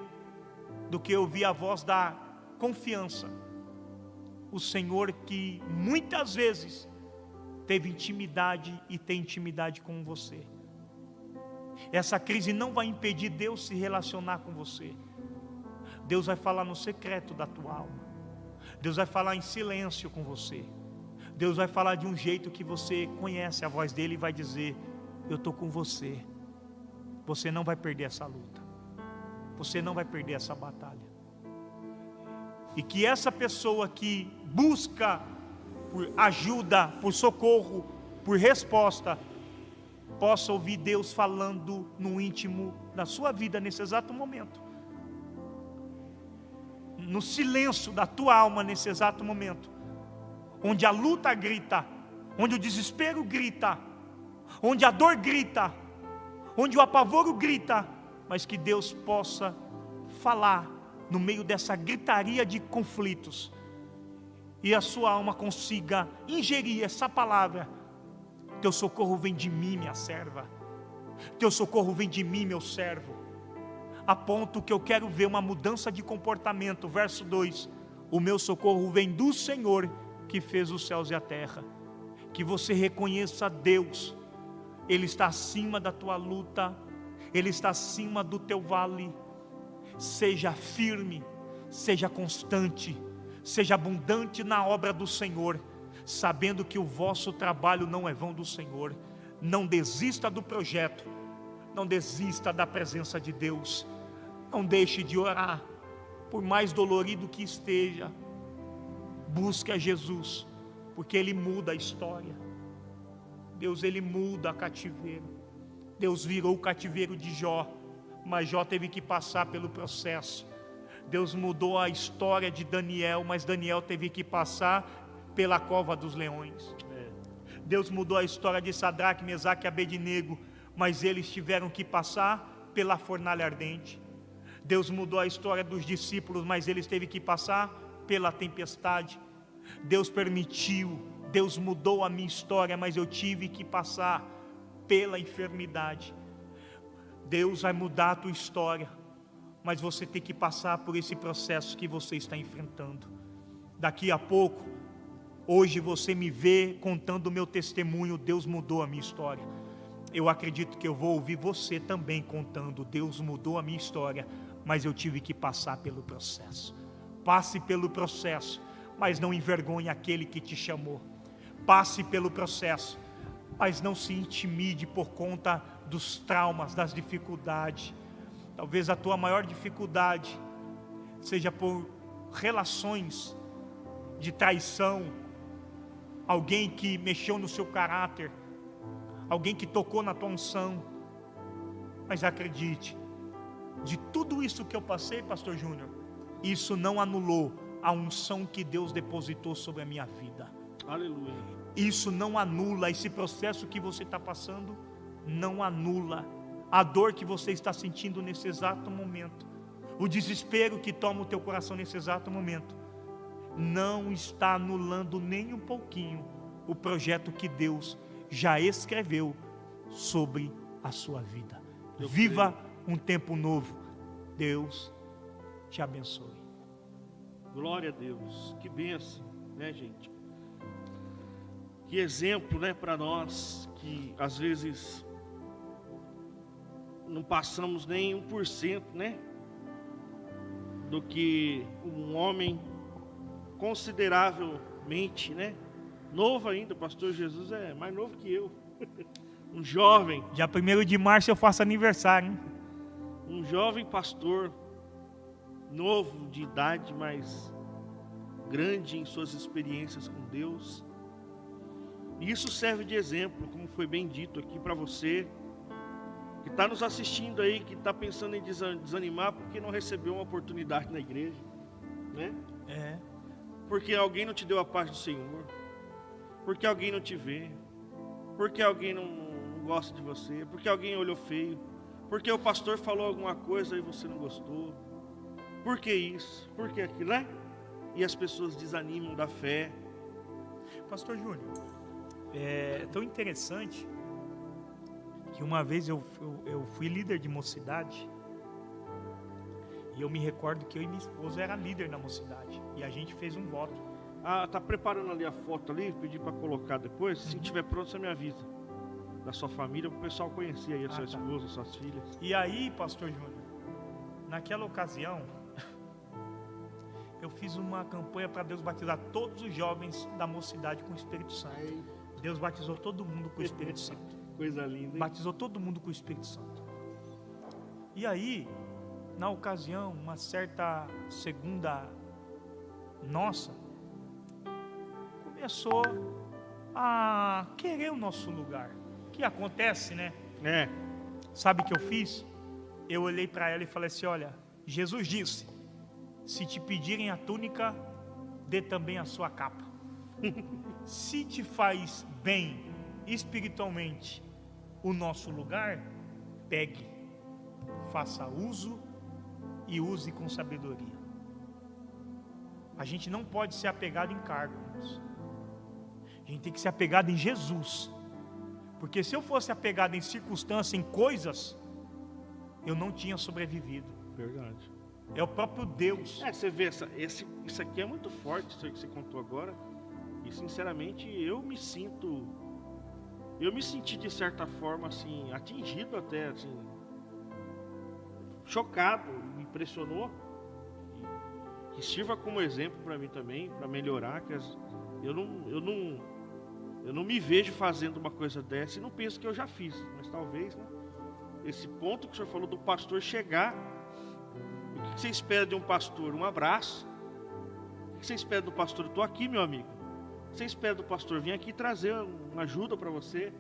do que ouvir a voz da confiança, o Senhor, que muitas vezes teve intimidade e tem intimidade com você, essa crise não vai impedir Deus se relacionar com você. Deus vai falar no secreto da tua alma. Deus vai falar em silêncio com você. Deus vai falar de um jeito que você conhece a voz dele e vai dizer: eu estou com você. Você não vai perder essa luta. Você não vai perder essa batalha. E que essa pessoa que busca por ajuda, por socorro, por resposta, possa ouvir Deus falando no íntimo da sua vida nesse exato momento, no silêncio da tua alma nesse exato momento, onde a luta grita, onde o desespero grita, onde a dor grita, onde o apavoro grita, mas que Deus possa falar no meio dessa gritaria de conflitos, e a sua alma consiga ingerir essa palavra: teu socorro vem de mim, minha serva, teu socorro vem de mim, meu servo. A ponto que eu quero ver uma mudança de comportamento. Verso 2: o meu socorro vem do Senhor que fez os céus e a terra. Que você reconheça Deus, Ele está acima da tua luta, Ele está acima do teu vale. Seja firme, seja constante, seja abundante na obra do Senhor, sabendo que o vosso trabalho não é vão do Senhor. Não desista do projeto, não desista da presença de Deus, não deixe de orar, por mais dolorido que esteja. Busque a Jesus, porque Ele muda a história. Deus, Ele muda cativeiro. Deus virou o cativeiro de Jó, mas Jó teve que passar pelo processo. Deus mudou a história de Daniel, mas Daniel teve que passar pela cova dos leões. Deus mudou a história de Sadraque, Mesaque e Abednego, mas eles tiveram que passar pela fornalha ardente. Deus mudou a história dos discípulos, mas eles teve que passar pela tempestade. Deus permitiu, Deus mudou a minha história, mas eu tive que passar pela enfermidade. Deus vai mudar a tua história, mas você tem que passar por esse processo que você está enfrentando. Daqui a pouco, hoje você me vê contando o meu testemunho: Deus mudou a minha história. Eu acredito que eu vou ouvir você também contando: Deus mudou a minha história, mas eu tive que passar pelo processo. Passe pelo processo, mas não envergonhe aquele que te chamou. Passe pelo processo, mas não se intimide por conta dos traumas, das dificuldades. Talvez a tua maior dificuldade seja por relações de traição, alguém que mexeu no seu caráter, alguém que tocou na tua unção. Mas acredite, de tudo isso que eu passei, pastor Júnior, isso não anulou a unção que Deus depositou sobre a minha vida. Aleluia. Isso não anula, esse processo que você está passando não anula a dor que você está sentindo nesse exato momento, o desespero que toma o teu coração nesse exato momento. Não está anulando nem um pouquinho o projeto que Deus já escreveu sobre a sua vida. Viva um tempo novo. Deus te abençoe. Glória a Deus. Que bênção, né, gente? Que exemplo, né, para nós que às vezes não passamos nem 1%, né, do que um homem consideravelmente, né, novo ainda. O pastor Jesus é mais novo que eu. Um jovem. Já 1º de março eu faço aniversário, hein? Um jovem pastor, novo de idade, mas grande em suas experiências com Deus. E isso serve de exemplo, como foi bem dito aqui, para você que está nos assistindo aí, que está pensando em desanimar porque não recebeu uma oportunidade na igreja, né? Porque alguém não te deu a paz do Senhor, porque alguém não te vê, porque alguém não gosta de você, porque alguém olhou feio, porque o pastor falou alguma coisa e você não gostou. Por que isso? Por que aquilo, né? E as pessoas desanimam da fé. Pastor Júnior, é tão interessante que uma vez eu fui líder de mocidade, e eu me recordo que eu e minha esposa era líder na mocidade, e a gente fez um voto. Tá preparando ali a foto ali, pedi para colocar depois. Se tiver pronto, você me avisa. Da sua família, para o pessoal conhecer aí a sua esposa, suas filhas. E aí, pastor Júnior, naquela ocasião, eu fiz uma campanha para Deus batizar todos os jovens da mocidade com o Espírito Santo. Deus batizou todo mundo com o Espírito Santo. Coisa linda, hein? Batizou todo mundo com o Espírito Santo. E aí, na ocasião, uma certa segunda nossa começou a querer o nosso lugar. O que acontece, né? Sabe o que eu fiz? Eu olhei para ela e falei assim: olha, Jesus disse: se te pedirem a túnica, dê também a sua capa. Se te faz bem espiritualmente o nosso lugar, pegue, faça uso e use com sabedoria. A gente não pode ser apegado em cargo, irmãos. A gente tem que ser apegado em Jesus. Porque se eu fosse apegado em circunstâncias, em coisas, eu não tinha sobrevivido. Verdade. É o próprio Deus. Você vê, isso aqui é muito forte, isso aí que você contou agora. E sinceramente, eu me senti de certa forma, assim, atingido até, assim, chocado, me impressionou. Que sirva como exemplo para mim também, para melhorar, que eu não me vejo fazendo uma coisa dessa e não penso que eu já fiz, mas talvez, né? Esse ponto que o senhor falou do pastor chegar, o que você espera de um pastor? Um abraço. O que você espera do pastor? Eu estou aqui, meu amigo. O que você espera do pastor? Vim aqui trazer uma ajuda para você,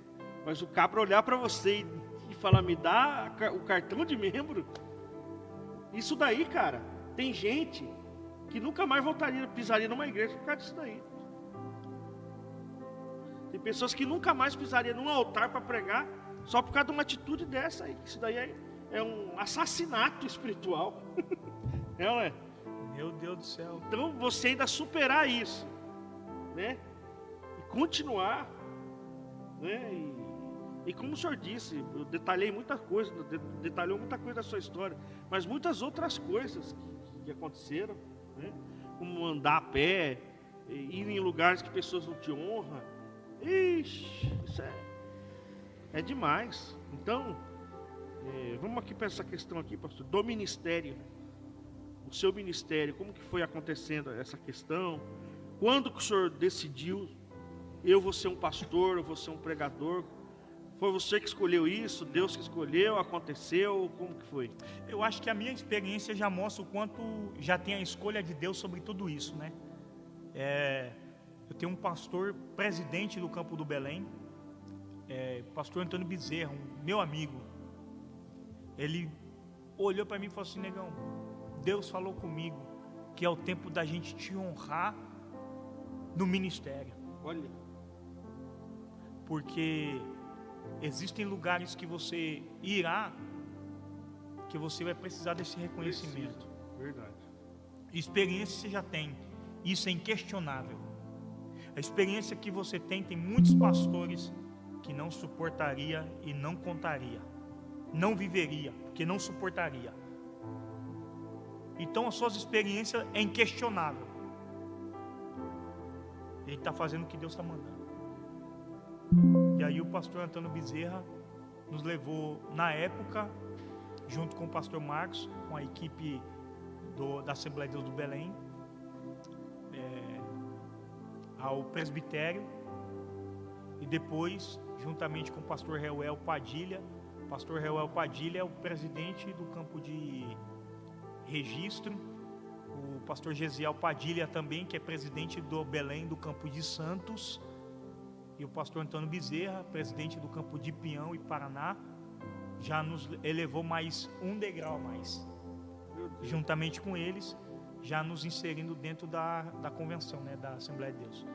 mas o cabra olhar para você e falar, me dá o cartão de membro. Isso daí, cara, tem gente que nunca mais pisaria numa igreja por causa disso daí. Tem pessoas que nunca mais pisariam num altar para pregar só por causa de uma atitude dessa aí. Isso daí é um assassinato espiritual. Não é? Meu Deus do céu. Então você ainda superar isso, né? E continuar, né? E como o senhor disse, eu detalhei muita coisa, detalhou muita coisa da sua história, mas muitas outras coisas que aconteceram, né? Como andar a pé, ir em lugares que pessoas não te honram. Ixi, isso é demais. Então, vamos aqui para essa questão aqui, pastor, do ministério. O seu ministério, como que foi acontecendo essa questão? Quando que o senhor decidiu, eu vou ser um pastor, eu vou ser um pregador? Foi você que escolheu isso? Deus que escolheu? Aconteceu? Como que foi? Eu acho que a minha experiência já mostra o quanto já tem a escolha de Deus sobre tudo isso, né? Eu tenho um pastor presidente do Campo do Belém, pastor Antônio Bezerra, meu amigo. Ele olhou para mim e falou assim: negão, Deus falou comigo que é o tempo da gente te honrar no ministério. Olha. Porque existem lugares que você irá, que você vai precisar desse reconhecimento. Verdade. Experiência você já tem, isso é inquestionável. A experiência que você tem muitos pastores que não suportaria e não contaria, não viveria, porque não suportaria. Então as suas experiências é inquestionável. Ele está fazendo o que Deus está mandando. E aí o pastor Antônio Bezerra nos levou na época, junto com o pastor Marcos, com a equipe da Assembleia de Deus do Belém, ao presbitério, e depois, juntamente com o pastor Reuel Padilha. O pastor Reuel Padilha é o presidente do campo de registro, o pastor Gesiel Padilha também, que é presidente do Belém, do campo de Santos, e o pastor Antônio Bezerra, presidente do campo de Pião e Paraná, já nos elevou mais um degrau mais, juntamente com eles, já nos inserindo dentro da convenção, né, da Assembleia de Deus.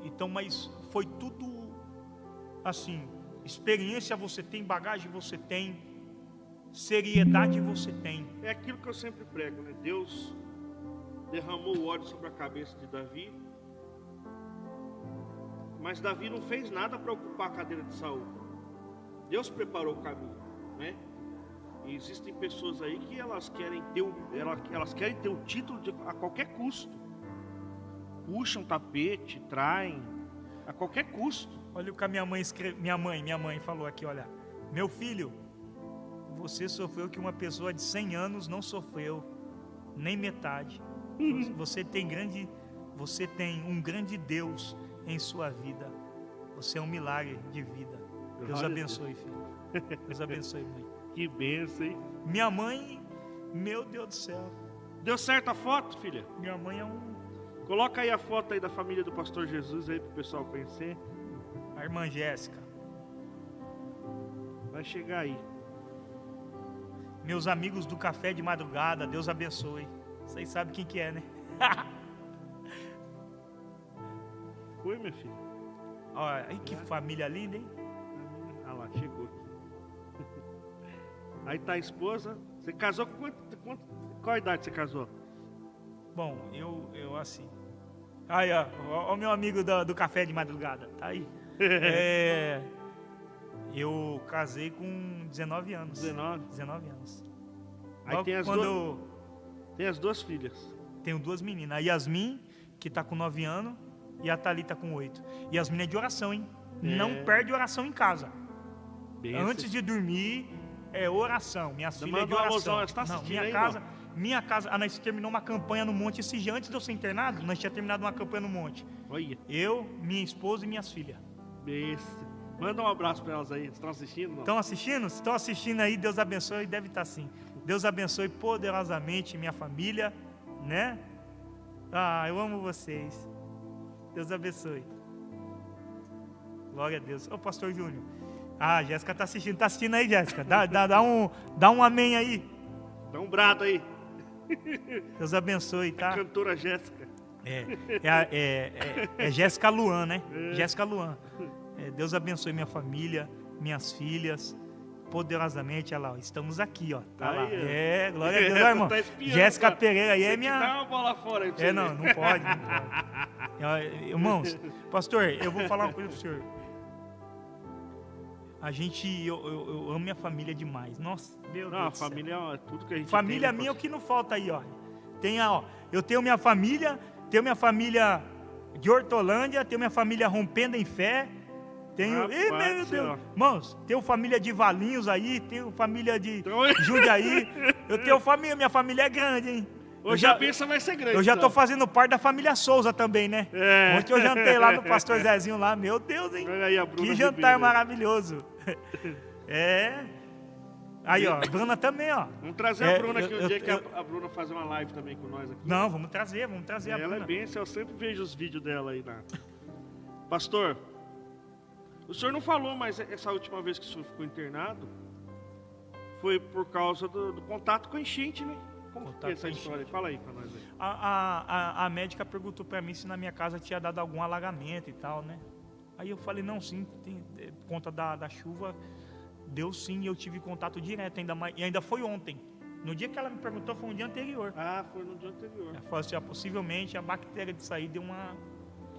Então, mas foi tudo assim, experiência você tem, bagagem você tem, seriedade você tem. É aquilo que eu sempre prego, né? Deus derramou o óleo sobre a cabeça de Davi, mas Davi não fez nada para ocupar a cadeira de Saul. Deus preparou o caminho, né? E existem pessoas aí que elas querem ter o título a qualquer custo. Puxam tapete, traem a qualquer custo. Olha o que a minha mãe falou aqui, olha: meu filho, você sofreu que uma pessoa de 100 anos não sofreu, nem metade. Você tem um grande Deus em sua vida. Você é um milagre de vida. Deus abençoe, filho. Deus abençoe, mãe. Que bênção, hein? Minha mãe, meu Deus do céu. Deu certo a foto, filha? Minha mãe é Coloca aí a foto aí da família do pastor Jesus aí pro pessoal conhecer. a irmã Jéssica. Vai chegar aí. Meus amigos do café de madrugada, Deus abençoe. Vocês sabem quem que é, né? Foi, meu filho? Olha, aí que família linda, hein? Ah lá, chegou aqui. Aí tá a esposa. Você casou com qual idade você casou? Bom, eu assim. Aí, ó o meu amigo do café de madrugada, tá aí. Eu casei com 19 anos. 19 anos. Aí tem as duas filhas. Tenho duas meninas. A Yasmin, que tá com 9 anos, e a Thalita com 8. Yasmin é de oração, hein? Não perde oração em casa. Antes de dormir, é oração. Minhas filhas é de oração. Não, minha casa, nós terminou uma campanha no monte esse dia, antes de eu ser internado, nós tínhamos terminado uma campanha no monte. Olha. Eu, minha esposa e minhas filhas. Manda um abraço para elas aí. Estão assistindo? Não? Estão assistindo? Estão assistindo aí, Deus abençoe, deve estar sim. Deus abençoe poderosamente minha família, né? Eu amo vocês. Deus abençoe. Glória a Deus. Ô, pastor Júnior. Jéssica está assistindo aí, Jéssica. Dá um amém aí. Dá um brado aí. Deus abençoe, tá? A cantora Jéssica. É Jéssica Luan, né? Jéssica Luan. Deus abençoe minha família, minhas filhas, poderosamente. Olha lá, estamos aqui, ó. Tá aí, lá. Glória a Deus, irmão. Tá Jéssica Pereira aí é minha. Dá uma bola fora aí. Não pode. Irmãos, pastor, eu vou falar uma coisa pro senhor. Eu amo minha família demais. Nossa, meu Deus. A família é tudo que a gente família tem, minha é o que não falta aí, ó. Eu tenho minha família, de Hortolândia, tenho minha família rompendo em fé. Meu Deus. Irmãos, tenho família de Valinhos aí, tenho família de Jundiaí. Eu tenho família, minha família é grande, hein? Hoje a bênção vai ser grande. Eu já estou fazendo parte da família Souza também, né? Ontem eu jantei lá no pastor Zezinho lá, meu Deus, hein? Aí, que jantar maravilhoso. Aí, ó, a Bruna também, ó. Vamos trazer a Bruna aqui um dia que a Bruna fazer uma live também com nós aqui. Não, vamos trazer a Bruna. Ela é bênção, eu sempre vejo os vídeos dela aí. Pastor, o senhor não falou, mas essa última vez que o senhor ficou internado foi por causa do contato com a enchente, né? Como que é essa história? Fala aí pra nós aí. A médica perguntou pra mim se na minha casa tinha dado algum alagamento e tal, né? Aí eu falei, não, sim, por conta da chuva, deu sim, eu tive contato direto, e ainda foi ontem. No dia que ela me perguntou, foi um dia anterior. Foi no dia anterior. Ela falou assim, possivelmente a bactéria de sair deu uma...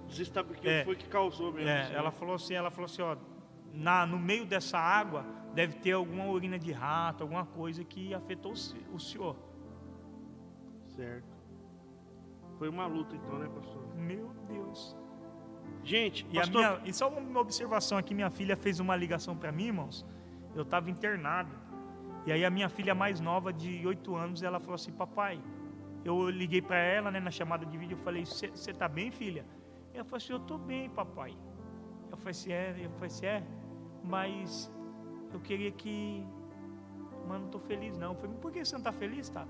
Desestabilização, foi que causou mesmo. Ela falou assim, ó, no meio dessa água, deve ter alguma urina de rato, alguma coisa que afetou o senhor. Certo. Foi uma luta então, né, pastor? Meu Deus. Gente, pastor... E só uma observação aqui, minha filha fez uma ligação para mim, irmãos. Eu estava internado. E aí a minha filha mais nova, de 8 anos, ela falou assim, papai, eu liguei para ela, né, na chamada de vídeo, eu falei, você tá bem, filha? Ela falou assim, eu tô bem, papai. Eu falei assim, mas eu queria que... Mano, não tô feliz não. Eu falei, por que você não tá feliz, tá?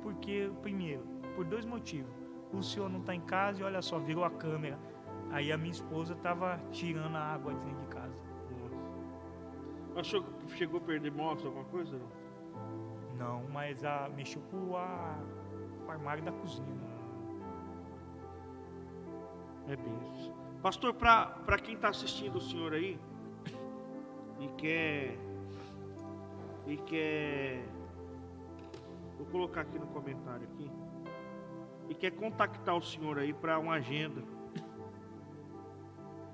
Porque, primeiro, por 2 motivos. O senhor não está em casa e olha só, virou a câmera. Aí a minha esposa estava tirando a água de dentro de casa. Nossa. Chegou a perder móveis, alguma coisa? Não, mas mexeu com o armário da cozinha. É bem isso. Pastor, para quem está assistindo o senhor aí e quer... Vou colocar aqui no comentário aqui. E quer contactar o senhor aí para uma agenda.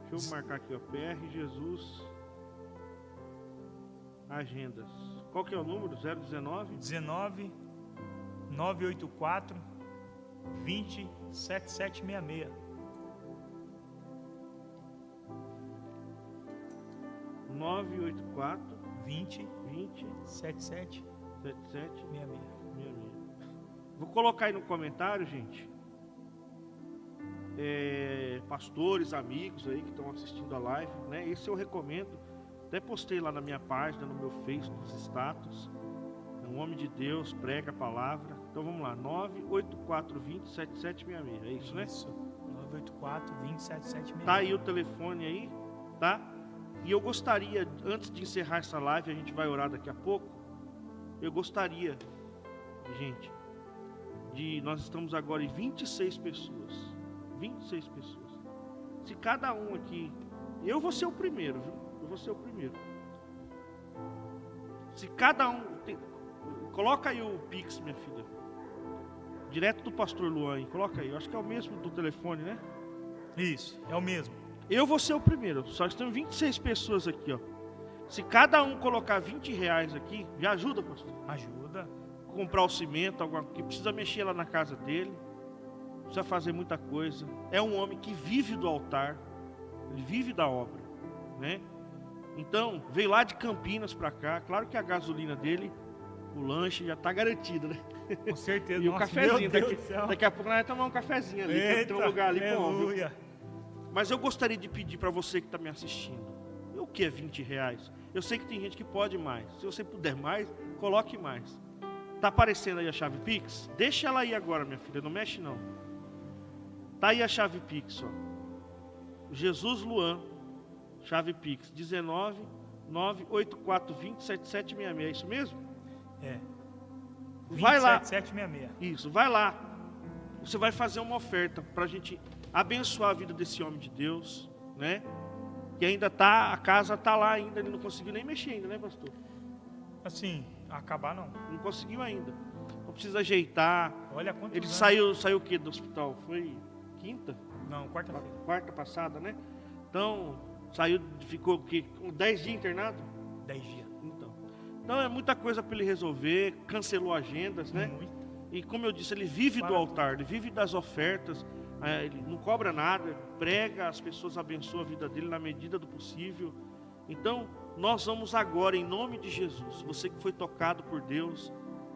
Deixa eu marcar aqui, ó. PR Jesus Agendas. Qual que é o número? 019? 19 984 20 7766. 984 20 77 66. Vou colocar aí no comentário, gente. Pastores, amigos aí que estão assistindo a live, né? Esse eu recomendo. Até postei lá na minha página, no meu Face, nos status. É um homem de Deus, prega a palavra. Então vamos lá, 984 20 7766. É isso, né? Isso. 984 20 7766. Tá aí o telefone aí, tá? E eu gostaria, antes de encerrar essa live, a gente vai orar daqui a pouco. Eu gostaria, gente, nós estamos agora em 26 pessoas. 26 pessoas. Se cada um aqui... Eu vou ser o primeiro, viu? Eu vou ser o primeiro. Se cada um... Coloca aí o Pix, minha filha. Direto do pastor Luan, coloca aí. Eu acho que é o mesmo do telefone, né? Isso, é o mesmo. Eu vou ser o primeiro. Só que tem 26 pessoas aqui, ó. Se cada um colocar R$20 aqui, já ajuda, pastor? Ajuda. Comprar o cimento, alguma que precisa mexer lá na casa dele. Precisa fazer muita coisa. É um homem que vive do altar. Ele vive da obra, né? Então, veio lá de Campinas para cá. Claro que a gasolina dele, o lanche já está garantido, né? Com certeza. E o cafezinho. Daqui a pouco nós vamos tomar um cafezinho ali. Eita, tem um lugar ali bom, viu? aleluia. Mas eu gostaria de pedir para você que está me assistindo. O que é R$20? Eu sei que tem gente que pode mais. Se você puder mais, coloque mais. Tá aparecendo aí a chave Pix? Deixa ela aí agora, minha filha. Não mexe, não. Tá aí a chave Pix, ó. Jesus Luan, chave Pix, 19-98420-7766. É isso mesmo? É. Vai lá. 27766. Isso, vai lá. Você vai fazer uma oferta para a gente abençoar a vida desse homem de Deus, né? Que ainda tá, a casa tá lá ainda, ele não conseguiu nem mexer ainda, né, pastor? Assim, acabar não. Não conseguiu ainda. Não precisa ajeitar. Olha quantos Ele anos. saiu o quê do hospital? Foi quinta? Não, quarta-feira. Quarta passada, né? Então, saiu, ficou o quê? 10 dias internado? 10 dias. Então é muita coisa para ele resolver, cancelou agendas, né? Muito. E como eu disse, ele vive do altar, ele vive das ofertas, ele não cobra nada, prega, as pessoas abençoam a vida dele na medida do possível. Então, nós vamos agora, em nome de Jesus, você que foi tocado por Deus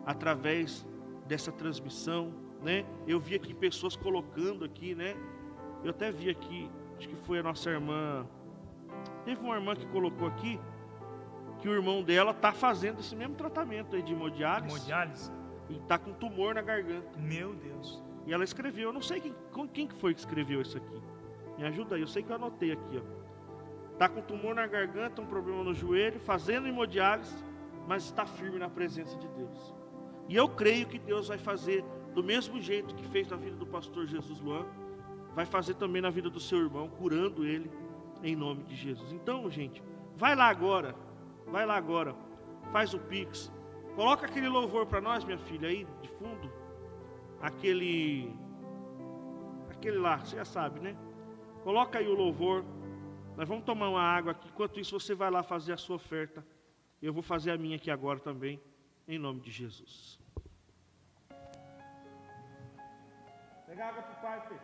através dessa transmissão, né? Eu vi aqui pessoas colocando aqui, né? Eu até vi aqui, acho que foi a nossa irmã, teve uma irmã que colocou aqui, que o irmão dela está fazendo esse mesmo tratamento aí de hemodiálise. Hemodiálise? E está com tumor na garganta. Meu Deus. E ela escreveu, eu não sei quem que foi que escreveu isso aqui. Me ajuda aí, eu sei que eu anotei aqui, ó. Está com tumor na garganta, um problema no joelho, fazendo hemodiálise, mas está firme na presença de Deus. E eu creio que Deus vai fazer do mesmo jeito que fez na vida do pastor Jesus Luan, vai fazer também na vida do seu irmão, curando ele em nome de Jesus. Então, gente, vai lá agora, faz o Pix, coloca aquele louvor para nós, minha filha, aí de fundo, aquele lá, você já sabe, né? Coloca aí o louvor, nós vamos tomar uma água aqui, enquanto isso você vai lá fazer a sua oferta, eu vou fazer a minha aqui agora também, em nome de Jesus. Pega água pro pai, filho.